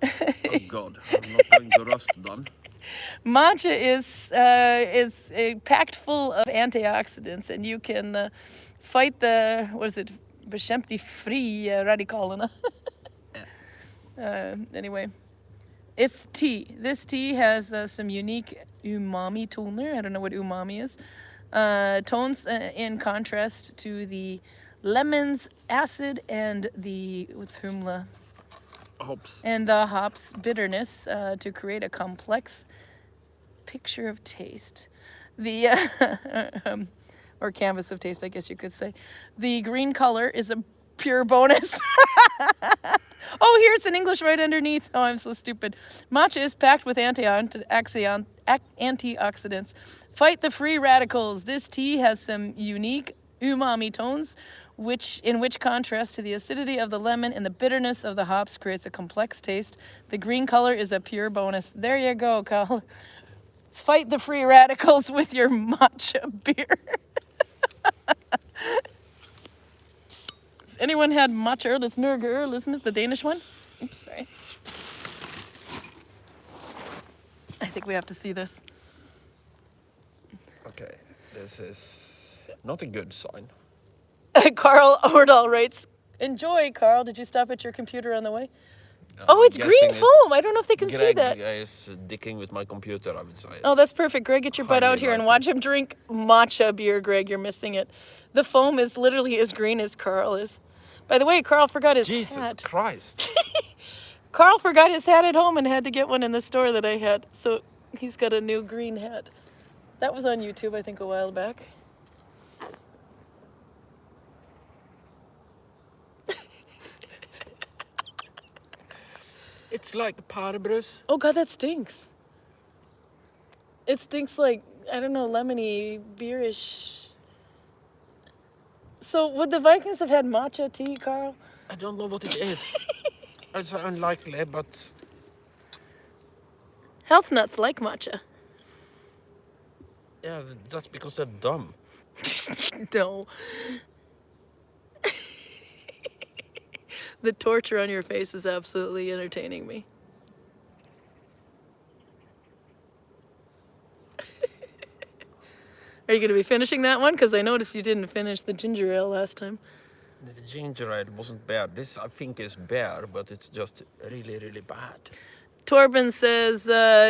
Oh God, I'm not going to rust then. Matcha is packed full of antioxidants, and you can fight the, what is it? Bekämp de fria radikalerna. Anyway, it's tea. This tea has some unique umami toner. I don't know what umami is. Tones in contrast to the lemon's acid and the, what's humla? Hops. And the hops bitterness to create a complex picture of taste. The, or canvas of taste, I guess you could say. The green color is a pure bonus. Oh, here's an English right underneath. Oh, I'm so stupid. Matcha is packed with antioxidants. Fight the free radicals. This tea has some unique umami tones, in which contrast to the acidity of the lemon and the bitterness of the hops creates a complex taste. The green color is a pure bonus. There you go, Karl. Fight the free radicals with your matcha beer. Has anyone had matcha that's nurger? Isn't it the Danish one? Oops, sorry. I think we have to see this. Okay, this is not a good sign. Karl Ordal writes, "Enjoy, Karl. Did you stop at your computer on the way?" Oh, it's I'm green guessing foam. I don't know if they can see Greg that. is dicking with my computer, I would say. Oh, that's perfect. Greg, get your butt out here and Highly watch him drink matcha beer, Greg. You're missing it. The foam is literally as green as Karl is. By the way, Karl forgot his Jesus hat. Christ. Karl forgot his hat at home and had to get one in the store that I had. So he's got a new green hat. That was on YouTube, I think, a while back. It's like Parbrus. Oh God, that stinks. It stinks like, I don't know, lemony, beerish. So would the Vikings have had matcha tea, Karl? I don't know what it is. It's unlikely, but... Health nuts like matcha. Yeah, that's because they're dumb. No. The torture on your face is absolutely entertaining me. Are you going to be finishing that one? Because I noticed you didn't finish the ginger ale last time. The ginger ale wasn't bad. This, I think, is bad, but it's just really, really bad. Torben says,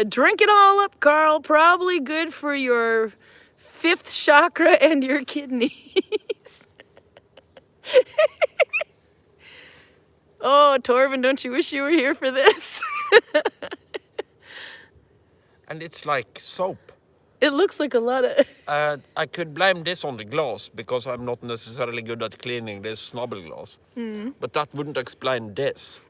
drink it all up, Karl. Probably good for your 5th chakra and your kidneys. Oh, Torben, don't you wish you were here for this? And it's like soap. It looks like a lot of... I could blame this on the glass because I'm not necessarily good at cleaning this snubble glass. But that wouldn't explain this.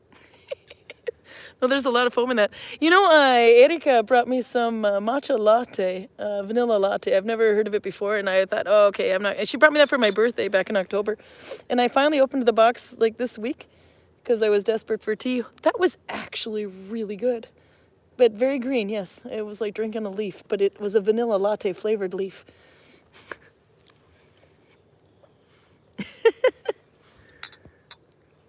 Well, there's a lot of foam in that. You know, Erika brought me some matcha latte, vanilla latte. I've never heard of it before, and I thought, oh, okay, I'm not... And she brought me that for my birthday back in October. And I finally opened the box, like, this week because I was desperate for tea. That was actually really good. But very green, yes. It was like drinking a leaf, but it was a vanilla latte flavored leaf.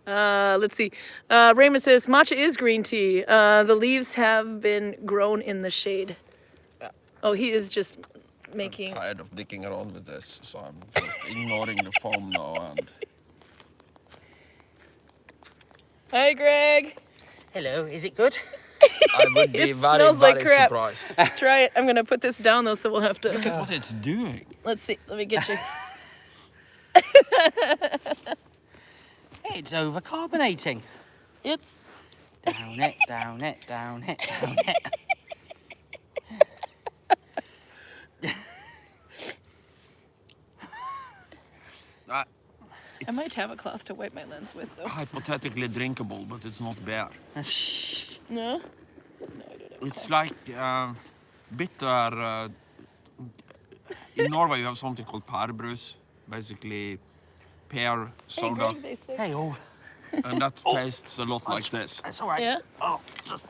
Let's see. Raymond says, matcha is green tea. The leaves have been grown in the shade. Oh, he is just making... I'm tired of dicking around with this, so I'm just ignoring the foam now. And Hi, Greg. Hello, is it good? I would be It very, smells like very crap. surprised. Try it. I'm going to put this down, though, so we'll have to... Look at what it's doing. Let's see. Let me get you. It's overcarbonating. It's... Down it, down it, down it, down it. I might have a cloth to wipe my lens with, though. Hypothetically drinkable, but it's not beer. No? It's like bitter. In Norway, you have something called pærbrus, basically pear Hey, soda, Greg, they say. Hey, oh, and that tastes a lot like this. that's all right. Yeah? Oh, just,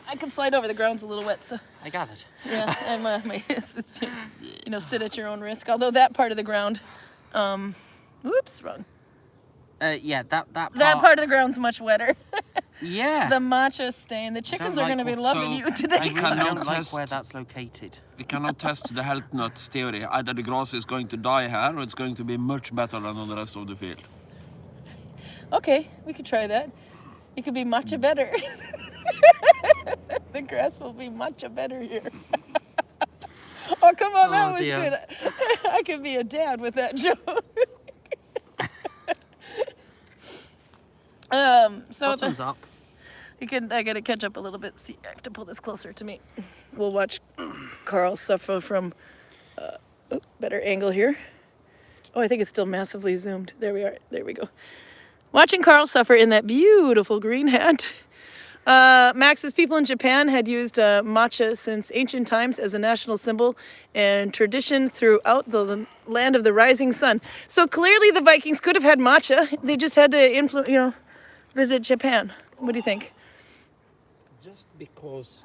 I can slide over. The ground's a little wet, so... I gathered. Yeah, I'm, it's, you know, sit at your own risk. Although that part of the ground... Whoops, wrong. Yeah, that part. That part of the ground's much wetter. Yeah. The matcha stain. The chickens are like going to be what- loving so you today. I cannot don't like test- where that's located. We cannot test the health nuts theory. Either the grass is going to die here, or it's going to be much better than on the rest of the field. Okay, we could try that. It could be matcha better. The grass will be matcha better here. Oh, come on, that Oh, was dear. good. I could be a dad with that joke. So Bottoms up. I gotta catch up a little bit. See, I have to pull this closer to me. We'll watch Karl suffer from better angle here. Oh, I think it's still massively zoomed. There we are. There we go. Watching Karl suffer in that beautiful green hat. Max's people in Japan had used matcha since ancient times as a national symbol and tradition throughout the land of the rising sun. So clearly the Vikings could have had matcha. They just had to visit Japan. What do you think? Just because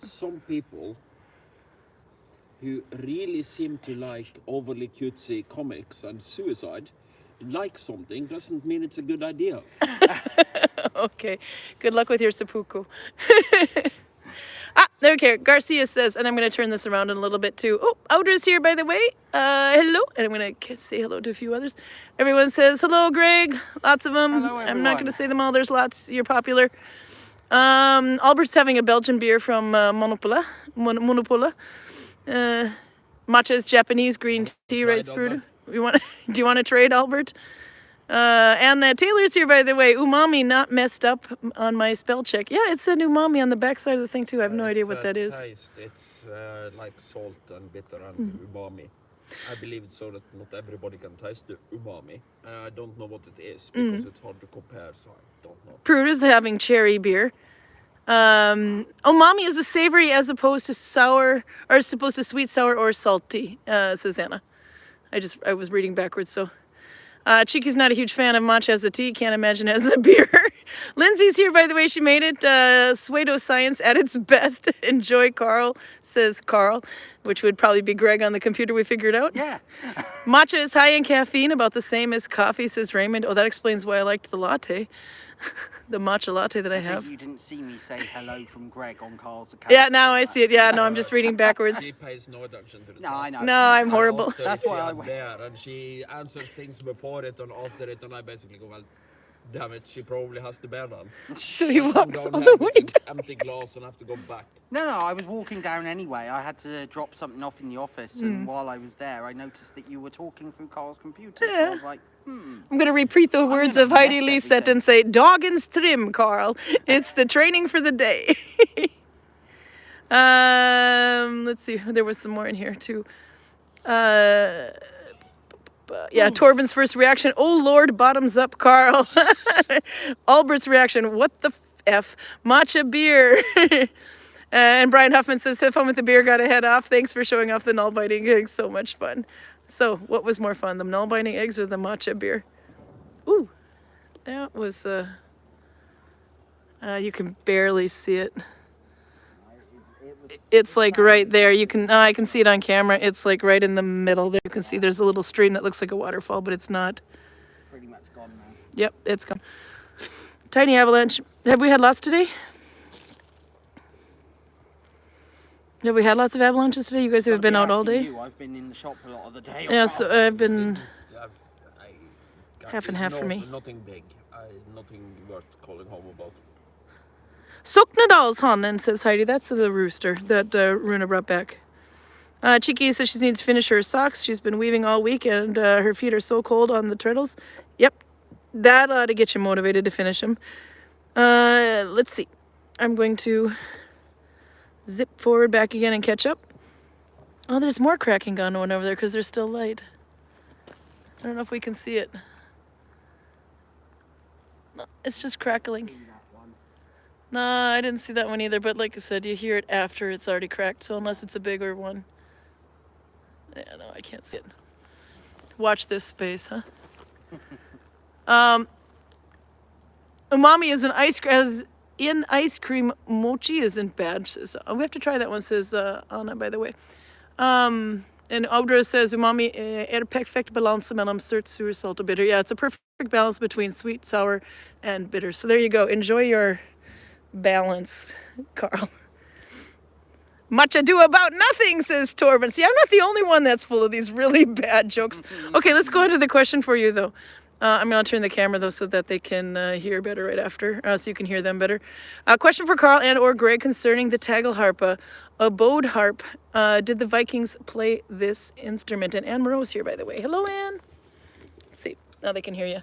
some people who really seem to like overly cutesy comics and suicide like something doesn't mean it's a good idea. Okay. Good luck with your seppuku. There we go. Garcia says, and I'm going to turn this around in a little bit too. Oh, Outer's here, by the way. Hello. And I'm going to say hello to a few others. Everyone says, hello, Greg. Lots of them. Hello, I'm not everyone. going to say them all. There's lots. You're popular. Albert's having a Belgian beer from Monopola. Matcha is Japanese green tea, right, Albert. Spruder? Do you want to trade, Albert? And Taylor's here, by the way. Umami not messed up on my spell check. Yeah, it said umami on the back side of the thing, too. I have no idea what that is. It's like salt and bitter and umami. I believe it's so that not everybody can taste the umami. I don't know what it is because it's hard to compare, so I don't know. Prude is having cherry beer. Umami is a savory as opposed to sour, or as opposed to sweet, sour, or salty, says Anna. I was reading backwards, so. Chiki's not a huge fan of matcha as a tea, can't imagine as a beer. Lindsay's here, by the way, she made it. Pseudoscience at its best. Enjoy, Karl, says Karl, which would probably be Greg on the computer we figured out. Yeah. Matcha is high in caffeine, about the same as coffee, says Raymond. Oh, that explains why I liked the latte. The matcha latte that I have. You didn't see me say hello from Greg on Karl's account. Yeah, now I see it. Yeah, no, I'm just reading backwards. She pays no attention to the No, chat. I know. No, I'm horrible. That's why I went there, and she answers things before it and after it, and I basically go, well, damn it, she probably has the bear down. So he walks Down all here the way with down. an empty glass and have to go back. No, I was walking down anyway. I had to drop something off in the office, and while I was there, I noticed that you were talking through Carl's computer. So I was like, I'm going to repeat the words gonna of Heidi mess Lisette and say, Dagens trim, Karl. It's the training for the day. Let's see. There was some more in here, too. Yeah, Torben's first reaction, oh Lord, bottoms up, Karl. Albert's reaction, what the F? Matcha beer. And Brian Huffman says, have fun with the beer, gotta head off. Thanks for showing off the Nalbinding eggs, so much fun. So, what was more fun, the Nalbinding eggs or the matcha beer? Ooh, that was, you can barely see it. It's like right there. You can, I can see it on camera. It's like right in the middle there. You can see there's a little stream that looks like a waterfall, but it's not. pretty much gone now. Yep, it's gone. Tiny avalanche. Have we had lots today? Have we had lots of avalanches today? You guys have been out all day? I've been in the shop a lot of the day. Yeah, so I've been I- half and half for me. Nothing big. Nothing worth calling home about. Soknadal's Hannen, says Heidi. That's the rooster that Runa brought back. Chiki says she needs to finish her socks. She's been weaving all week and her feet are so cold on the treadles. Yep, that ought to get you motivated to finish them. Let's see. I'm going to zip forward back again and catch up. Oh, there's more cracking going on over there because there's still light. I don't know if we can see it. No, it's just crackling. No, I didn't see that one either, but like I said, you hear it after it's already cracked, so unless it's a bigger one. Yeah, no, I can't see it. Watch this space, huh? Umami is an ice cream mochi isn't bad. Says, we have to try that one, says Anna, by the way. And Audra says umami perfect balans mellan surt, sur, salt, och bitter. Yeah, it's a perfect balance between sweet, sour, and bitter. So there you go. Enjoy your balance, Karl. Much ado about nothing, says Torben. See, I'm not the only one that's full of these really bad jokes. Okay, let's go into the question for you, though. I'm going to turn the camera, though, so that they can hear better right after, so you can hear them better. Question for Karl and or Greg concerning the tagelharpa, a bowed harp. Did the Vikings play this instrument? And Anne Moreau's here, by the way. Hello, Anne. Let's see. Now they can hear you.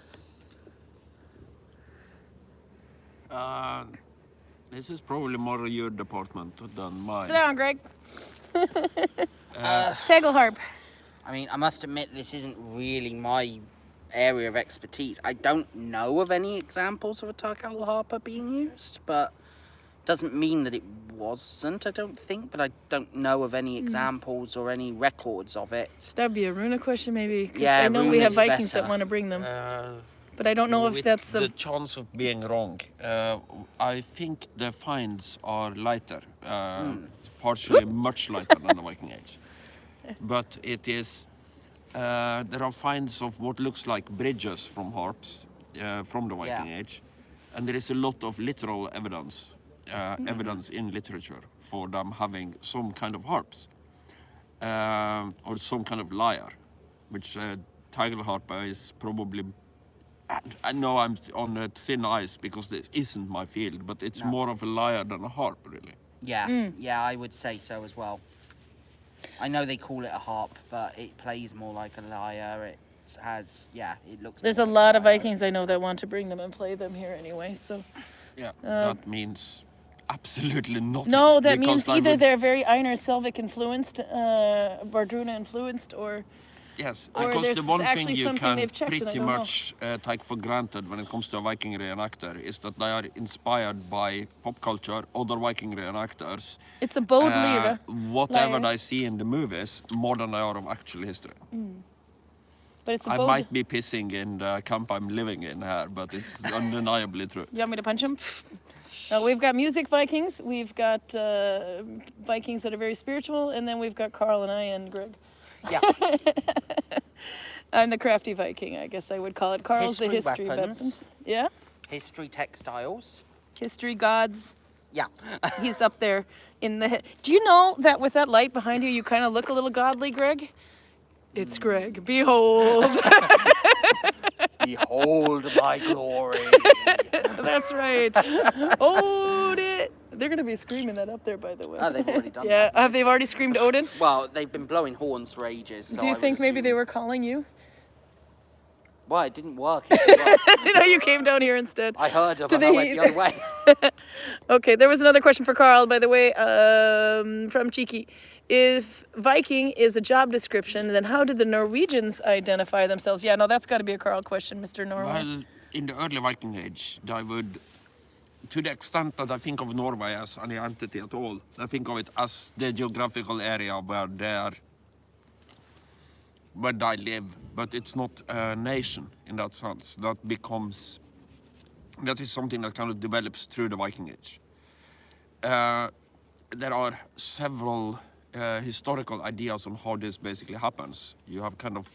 This is probably more your department than mine. Sit down, Greg. Tagelharp. I mean, I must admit, this isn't really my area of expertise. I don't know of any examples of a tagelharpa being used, but doesn't mean that it wasn't, I don't think, but I don't know of any examples or any records of it. That'd be a Runa question, maybe. 'Cause Yeah, I know we have Runa's Vikings better. that want to bring them. But I don't know if With that's the chance of being wrong. I think the finds are lighter, partially much lighter than the Viking Age. But it is, there are finds of what looks like bridges from harps from the Viking Age. And there is a lot of literal evidence, evidence in literature for them having some kind of harps. Or some kind of lyre, which tagelharpa is probably. I know I'm on a thin ice because this isn't my field, but it's more of a lyre than a harp, really. Yeah, yeah, I would say so as well. I know they call it a harp, but it plays more like a lyre. It has, it looks. There's a more like lot of lyre. Vikings I know that want to bring them and play them here anyway, so. Yeah, that means absolutely nothing. No, that because means I either would- they're very Einar Selvik influenced, Bardruna influenced, or Yes, or because there's the one thing actually you something can they've checked and I pretty don't know. much take for granted when it comes to a Viking reenactor is that they are inspired by pop culture, other Viking reenactors. it's a bowed lyre. Whatever lyre. they see in the movies, more than they are of actual history. But it's a I bowed. might be pissing in the camp I'm living in here, but it's undeniably true. You want me to punch him? No, we've got music Vikings, we've got Vikings that are very spiritual, and then we've got Karl and I and Greg. Yeah. I'm the crafty Viking, I guess I would call it. Karl's the History history weapons. weapons. Yeah? History textiles. History gods. Yeah. He's up there in the... Do you know that with that light behind you, you kind of look a little godly, Greg? It's Greg. Behold. Behold my glory. That's right. Odin. They're going to be screaming that up there, by the way. Oh, they've already done Yeah, that. have they already screamed Odin? Well, they've been blowing horns for ages. So Do you I would think maybe they assume- were calling you? Well, it didn't work. It worked. No, you came down here instead. I heard them Did and I they- went the other way. Okay, there was another question for Karl, by the way, from Cheeky. If Viking is a job description, then how did the Norwegians identify themselves? Yeah, no, that's got to be a Karl question, Mr. Norway. Well, in the early Viking Age, I would, to the extent that I think of Norway as an entity at all, I think of it as the geographical area where they live, but it's not a nation in that sense. That is something that kind of develops through the Viking Age. There are several historical ideas on how this basically happens. You have kind of,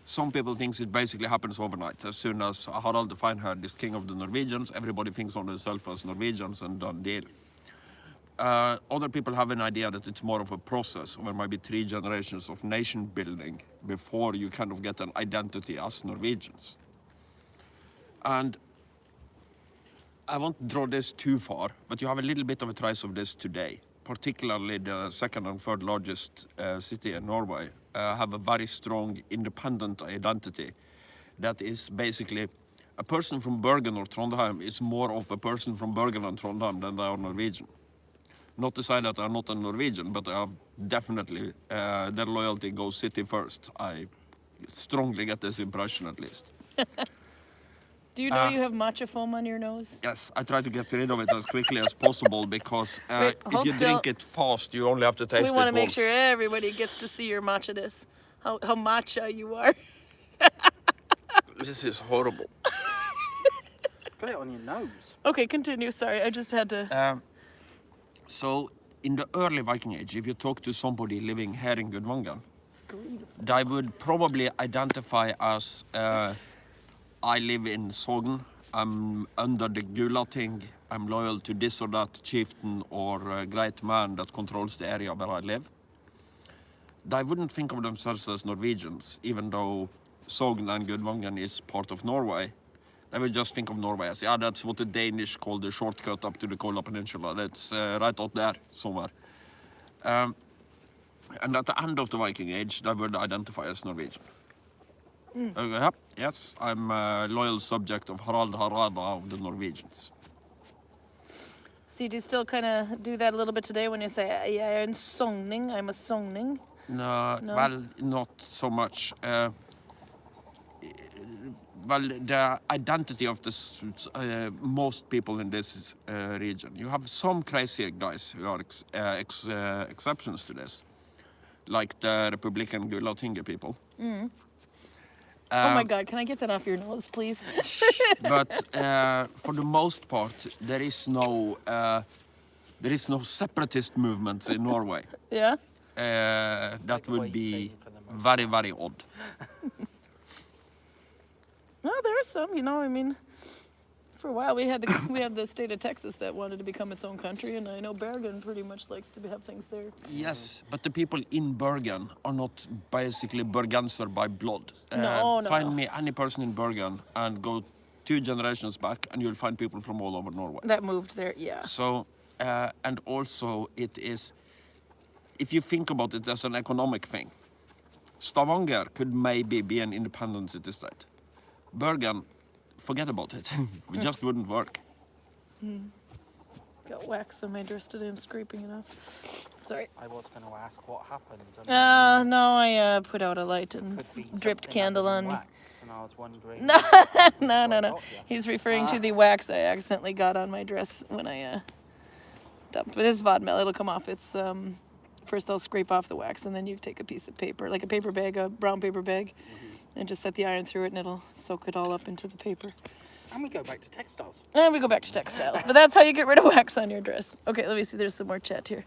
some people think it basically happens overnight. As soon as Harald the Fine-Haired is king of the Norwegians, everybody thinks on themselves as Norwegians and done deal. Other people have an idea that it's more of a process, or maybe 3 generations of nation building before you kind of get an identity as Norwegians. And I won't draw this too far, but you have a little bit of a trace of this today. Particularly the second and third largest city in Norway have a very strong independent identity. That is basically a person from Bergen or Trondheim is more of a person from Bergen and Trondheim than they are Norwegian. Not to say that they're not a Norwegian, but they have definitely, their loyalty goes city first. I strongly get this impression at least. Do you know you have matcha foam on your nose? Yes, I try to get rid of it as quickly as possible because Wait, if hold you still. drink it fast, you only have to taste We it want to make once. sure everybody gets to see your matcha-ness. How matcha you are. This is horrible. Got it on your nose. Okay, continue. Sorry, I just had to... So, in the early Viking Age, if you talk to somebody living here in Gudvangen, they would probably identify as I live in Sogn, I'm under the Gulating, I'm loyal to this or that chieftain or great man that controls the area where I live. They wouldn't think of themselves as Norwegians, even though Sogn and Gudvangen is part of Norway. They would just think of Norway as, yeah, that's what the Danish call the shortcut up to the Kola Peninsula. That's right out there somewhere. And at the end of the Viking Age, they would identify as Norwegian. Yep, yes, I'm a loyal subject of Harald Harada of the Norwegians. So you do still kind of do that a little bit today when you say, yeah, I'm sogning, I'm a sogning? No, No? well, not so much. Well, the identity of this, most people in this region. You have some crazy guys who are exceptions to this, like the Republican Gulatinga people. Oh my God, can I get that off your nose, please? But for the most part, there is no separatist movements in Norway. Yeah? That the way would you say be it for the moment. very, very odd. No, there are some, you know, I mean, for a while we had the state of Texas that wanted to become its own country, and I know Bergen pretty much likes to have things there. Yes, but the people in Bergen are not basically Bergenser by blood. No. Find me any person in Bergen and go 2 generations back and you'll find people from all over Norway. That moved there, yeah. So, and also it is, if you think about it as an economic thing, Stavanger could maybe be an independent city-state. Bergen, forget about it. It just wouldn't work. Got wax on my dress today, I'm scraping it off. Sorry. I was going to ask what happened. And No, I put out a light and could be dripped something candle other on than me. wax, and I was wondering. No, no, no, no. got ya. He's referring to the wax I accidentally got on my dress when I dumped. But it's vodmel, it'll come off. It's first I'll scrape off the wax and then you take a piece of paper, like a paper bag, a brown paper bag, and just set the iron through it and it'll soak it all up into the paper. And we go back to textiles. And we go back to textiles. But that's how you get rid of wax on your dress. Okay, let me see. There's some more chat here.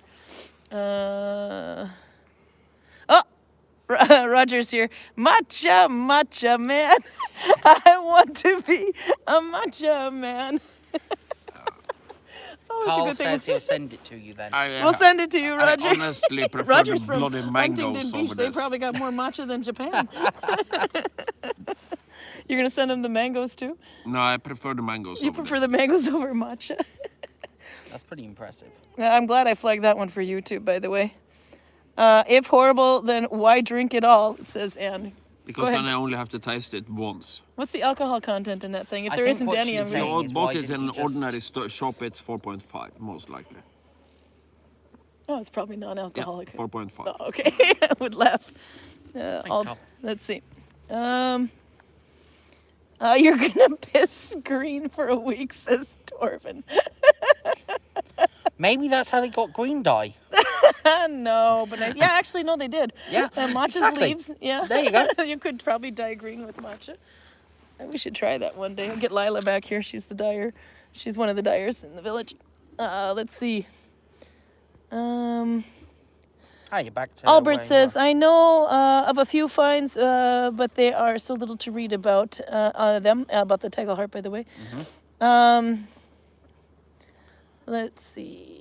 Roger's here. Matcha, matcha man. I want to be a matcha man. Oh, that's a Carl good thing. says he'll send it to you then. We'll send it to you, Roger. I honestly prefer Roger's the from bloody Huntington mangoes Beach. over They this. probably got more matcha than Japan. You're gonna send him the mangoes too? No, I prefer the mangoes. You over prefer this. the mangoes over matcha? That's pretty impressive. I'm glad I flagged that one for YouTube, by the way. If horrible, then why drink it all? Says Anne. Because Go then ahead. I only have to taste it once. What's the alcohol content in that thing? If I there think isn't what any, she's I'm If you saying gonna... is, bought why it didn't in you an just- ordinary shop, it's 4.5, most likely. Oh, it's probably Yeah, non-alcoholic. 4.5. Oh, okay. I would laugh. Carl. Let's see. You're gonna piss green for a week, says Torvin. Maybe that's how they got green dye. No, but yeah, actually, no, they did. Yeah, Matcha's exactly. leaves. Yeah. There you go. You could probably dye green with matcha. We should try that one day. I'll get Lila back here. She's the dyer. She's one of the dyers in the village. Let's see. Hi, you're back to Albert where you says, were. I know of a few finds, but they are so little to read about them, about the Tegel Harp, by the way. Let's see.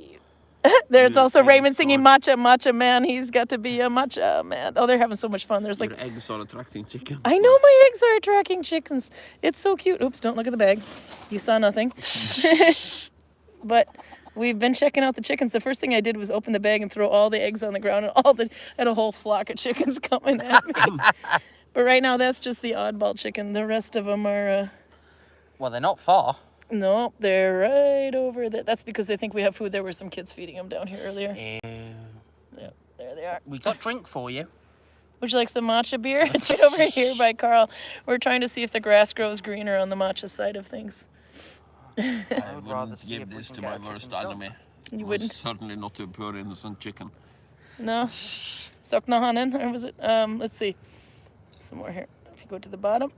There's Your also eggs Raymond singing are- Matcha Man. He's got to be a Matcha Man. Oh, they're having so much fun. There's like, Your eggs are attracting chicken. I know my eggs are attracting chickens. It's so cute. Oops, don't look at the bag. You saw nothing. But we've been checking out the chickens. The first thing I did was open the bag and throw all the eggs on the ground, and had a whole flock of chickens coming at me. But right now, that's just the oddball chicken. The rest of them are, Well, they're not far. no, they're right over there. That's because they think we have food. There were some kids feeding them down here earlier. Yeah, there they are. We got drink for you. Would you like some matcha beer? It's right over here by Carl. We're trying to see if the grass grows greener on the matcha side of things. I I would rather wouldn't see give if we this can to get my a chicken worst job. enemy. You Most wouldn't? Certainly not to a poor innocent chicken. No? Soknahanen, or was it? Let's see. Some more here. If you go to the bottom.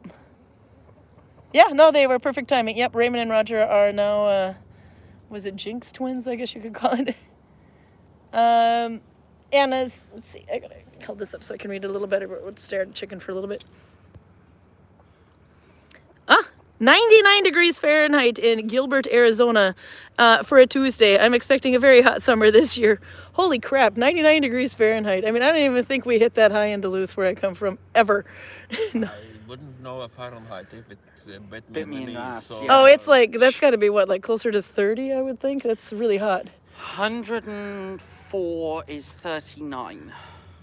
Yeah, no, they were perfect timing. Yep, Raymond and Roger are now, was it Jinx twins, I guess you could call it. Anna's, let's see, I gotta hold this up so I can read it a little better, but we'll stare at the chicken for a little bit. 99 degrees Fahrenheit in Gilbert, Arizona for a Tuesday. I'm expecting a very hot summer this year. Holy crap, 99 degrees Fahrenheit. I mean, I don't even think we hit that high in Duluth where I come from, ever. No. I wouldn't know a Fahrenheit if it bit me Bit in me the in knee. the ass, So, yeah. Oh, it's like, that's got to be what, like closer to 30, I would think? That's really hot. 104 is 39.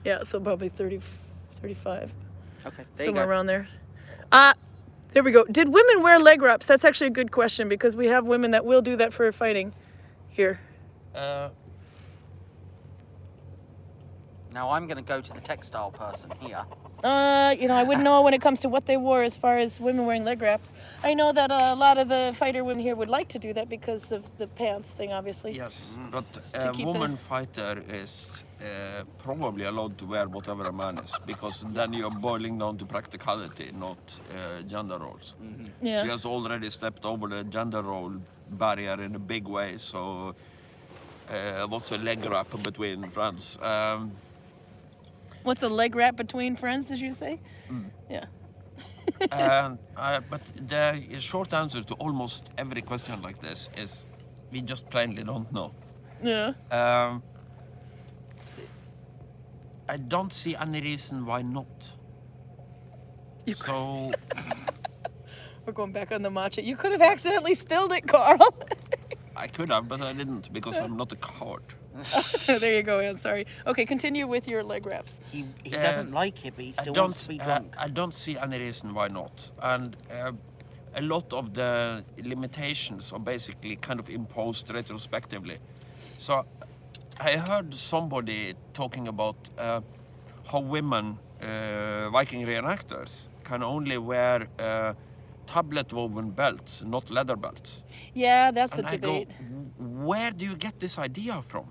Yeah, so probably 30, 35, Okay, there somewhere you go. around there. There we go. Did women wear leg wraps? That's actually a good question because we have women that will do that for fighting here. Now I'm going to go to the textile person here. I wouldn't know when it comes to what they wore as far as women wearing leg wraps. I know that a lot of the fighter women here would like to do that because of the pants thing, obviously. yes, but To a keep woman fighter is probably allowed to wear whatever a man is, because then you're boiling down to practicality, not gender roles. Yeah. She has already stepped over the gender role barrier in a big way, so what's a leg wrap between friends? What's a leg wrap between friends, did you say? Yeah. But the short answer to almost every question like this is we just plainly don't know. Yeah. Let's see. I don't see any reason why not. So We're going back on the matcha. You could have accidentally spilled it, Carl. I could have, but I didn't because I'm not a coward. There you go, Anne. Sorry. Okay, continue with your leg wraps. He doesn't like it, but he I still don't. wants to be drunk. I don't see any reason why not. And a lot of the limitations are basically kind of imposed retrospectively. So I heard somebody talking about how women, Viking reenactors, can only wear tablet woven belts, not leather belts. Yeah, that's And a I go, debate. where do you get this idea from?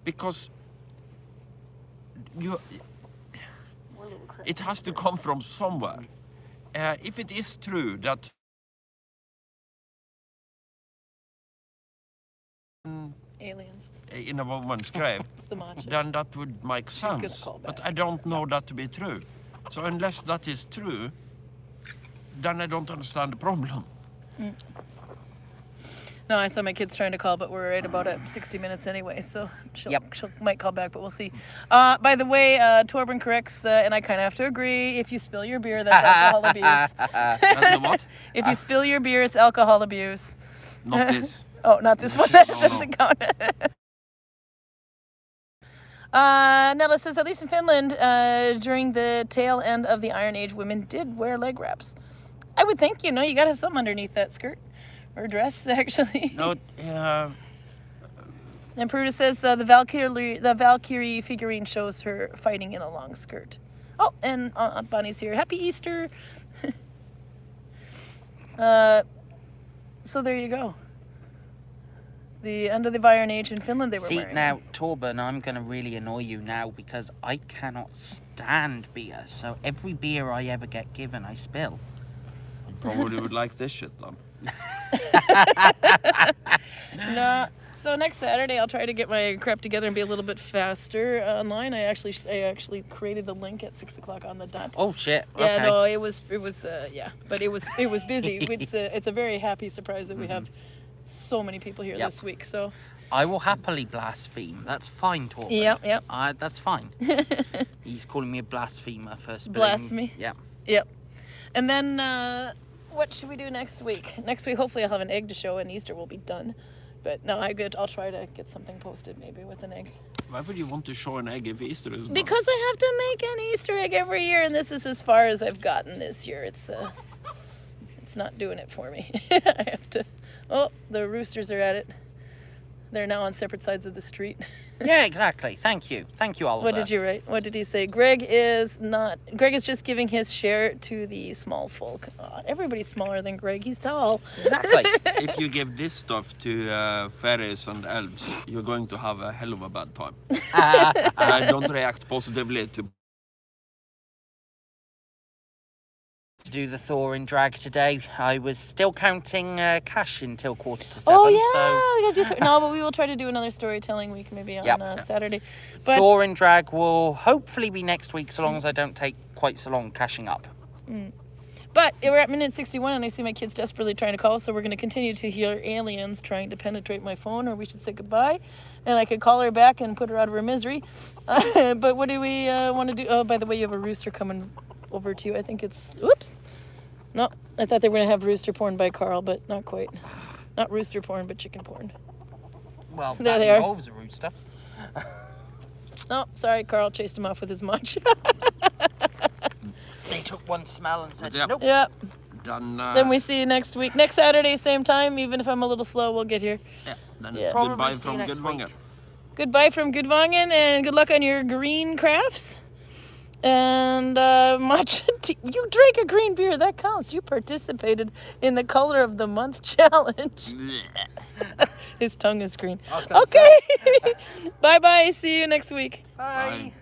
Because it has to come from somewhere. If it is true that Aliens. in a woman's grave, It's the matcha. then that would make gonna sense. call But back. I don't know that to be true. So unless that is true, then I don't understand the problem. No, I saw my kids trying to call, but we're right about at 60 minutes anyway, so she might call back, but we'll see. By the way, Torben corrects, and I kind of have to agree, if you spill your beer, that's alcohol abuse. That's a what? If you spill your beer, it's alcohol abuse. Not this. Oh, not this one. That doesn't count. Nella says, at least in Finland, during the tail end of the Iron Age, women did wear leg wraps. I would think, you got to have something underneath that skirt. Or dress, actually. No, And Pruda says the Valkyrie figurine shows her fighting in a long skirt. Oh, and Aunt Bonnie's here. Happy Easter. So there you go. The end of the Iron Age in Finland, they were wearing. See, now, Torben, I'm going to really annoy you now because I cannot stand beer. So every beer I ever get given, I spill. You probably would like this shit, then. No. So next Saturday, I'll try to get my crap together and be a little bit faster online. I actually created the link at 6 o'clock on the dot. Oh shit! Yeah, Okay. no, it was but it was busy. It's a very happy surprise that we have so many people here this week. So I will happily blaspheme. That's fine, Torben. Yep. That's fine. He's calling me a blasphemer for spilling. Blasphemy. Yep. And then what should we do next week? Next week, hopefully, I'll have an egg to show, and Easter will be done. But no, I'll try to get something posted maybe with an egg. Why would you want to show an egg if Easter is done? Because I have to make an Easter egg every year, and this is as far as I've gotten this year. It's not doing it for me. I have to. Oh, the roosters are at it. They're now on separate sides of the street. Yeah, exactly. Thank you, Oliver. What did you write? What did he say? Greg is just giving his share to the small folk. Everybody's smaller than Greg. He's tall. Exactly. If you give this stuff to fairies and elves, you're going to have a hell of a bad time. I don't react positively to. To do the Thor in drag today. I was still counting cash until 6:45. Oh yeah, So we gotta do no, but we will try to do another storytelling week maybe on Saturday. But Thor in drag will hopefully be next week, so long as I don't take quite so long cashing up. But we're at minute 61 and I see my kids desperately trying to call, so we're going to continue to hear aliens trying to penetrate my phone, or we should say goodbye. And I could call her back and put her out of her misery. But what do we want to do? Oh, by the way, you have a rooster coming over to you. I think it's... Oops. No, I thought they were going to have rooster porn by Karl, but not quite. Not rooster porn, but chicken porn. Well, There that they are. involves a rooster. Oh, sorry, Karl chased him off with his munch. They took one smell and said, Yep. nope. Yep. Then, Then we see you next week. Next Saturday, same time. Even if I'm a little slow, we'll get here. then Yeah. it's Probably goodbye see you from next Gudvangen. week. Goodbye from Gudvangen, and good luck on your green crafts. And matcha tea. You drank a green beer, that counts. You participated in the color of the month challenge. His tongue is green. I was gonna Okay. Bye-bye. See you next week. Bye. Bye.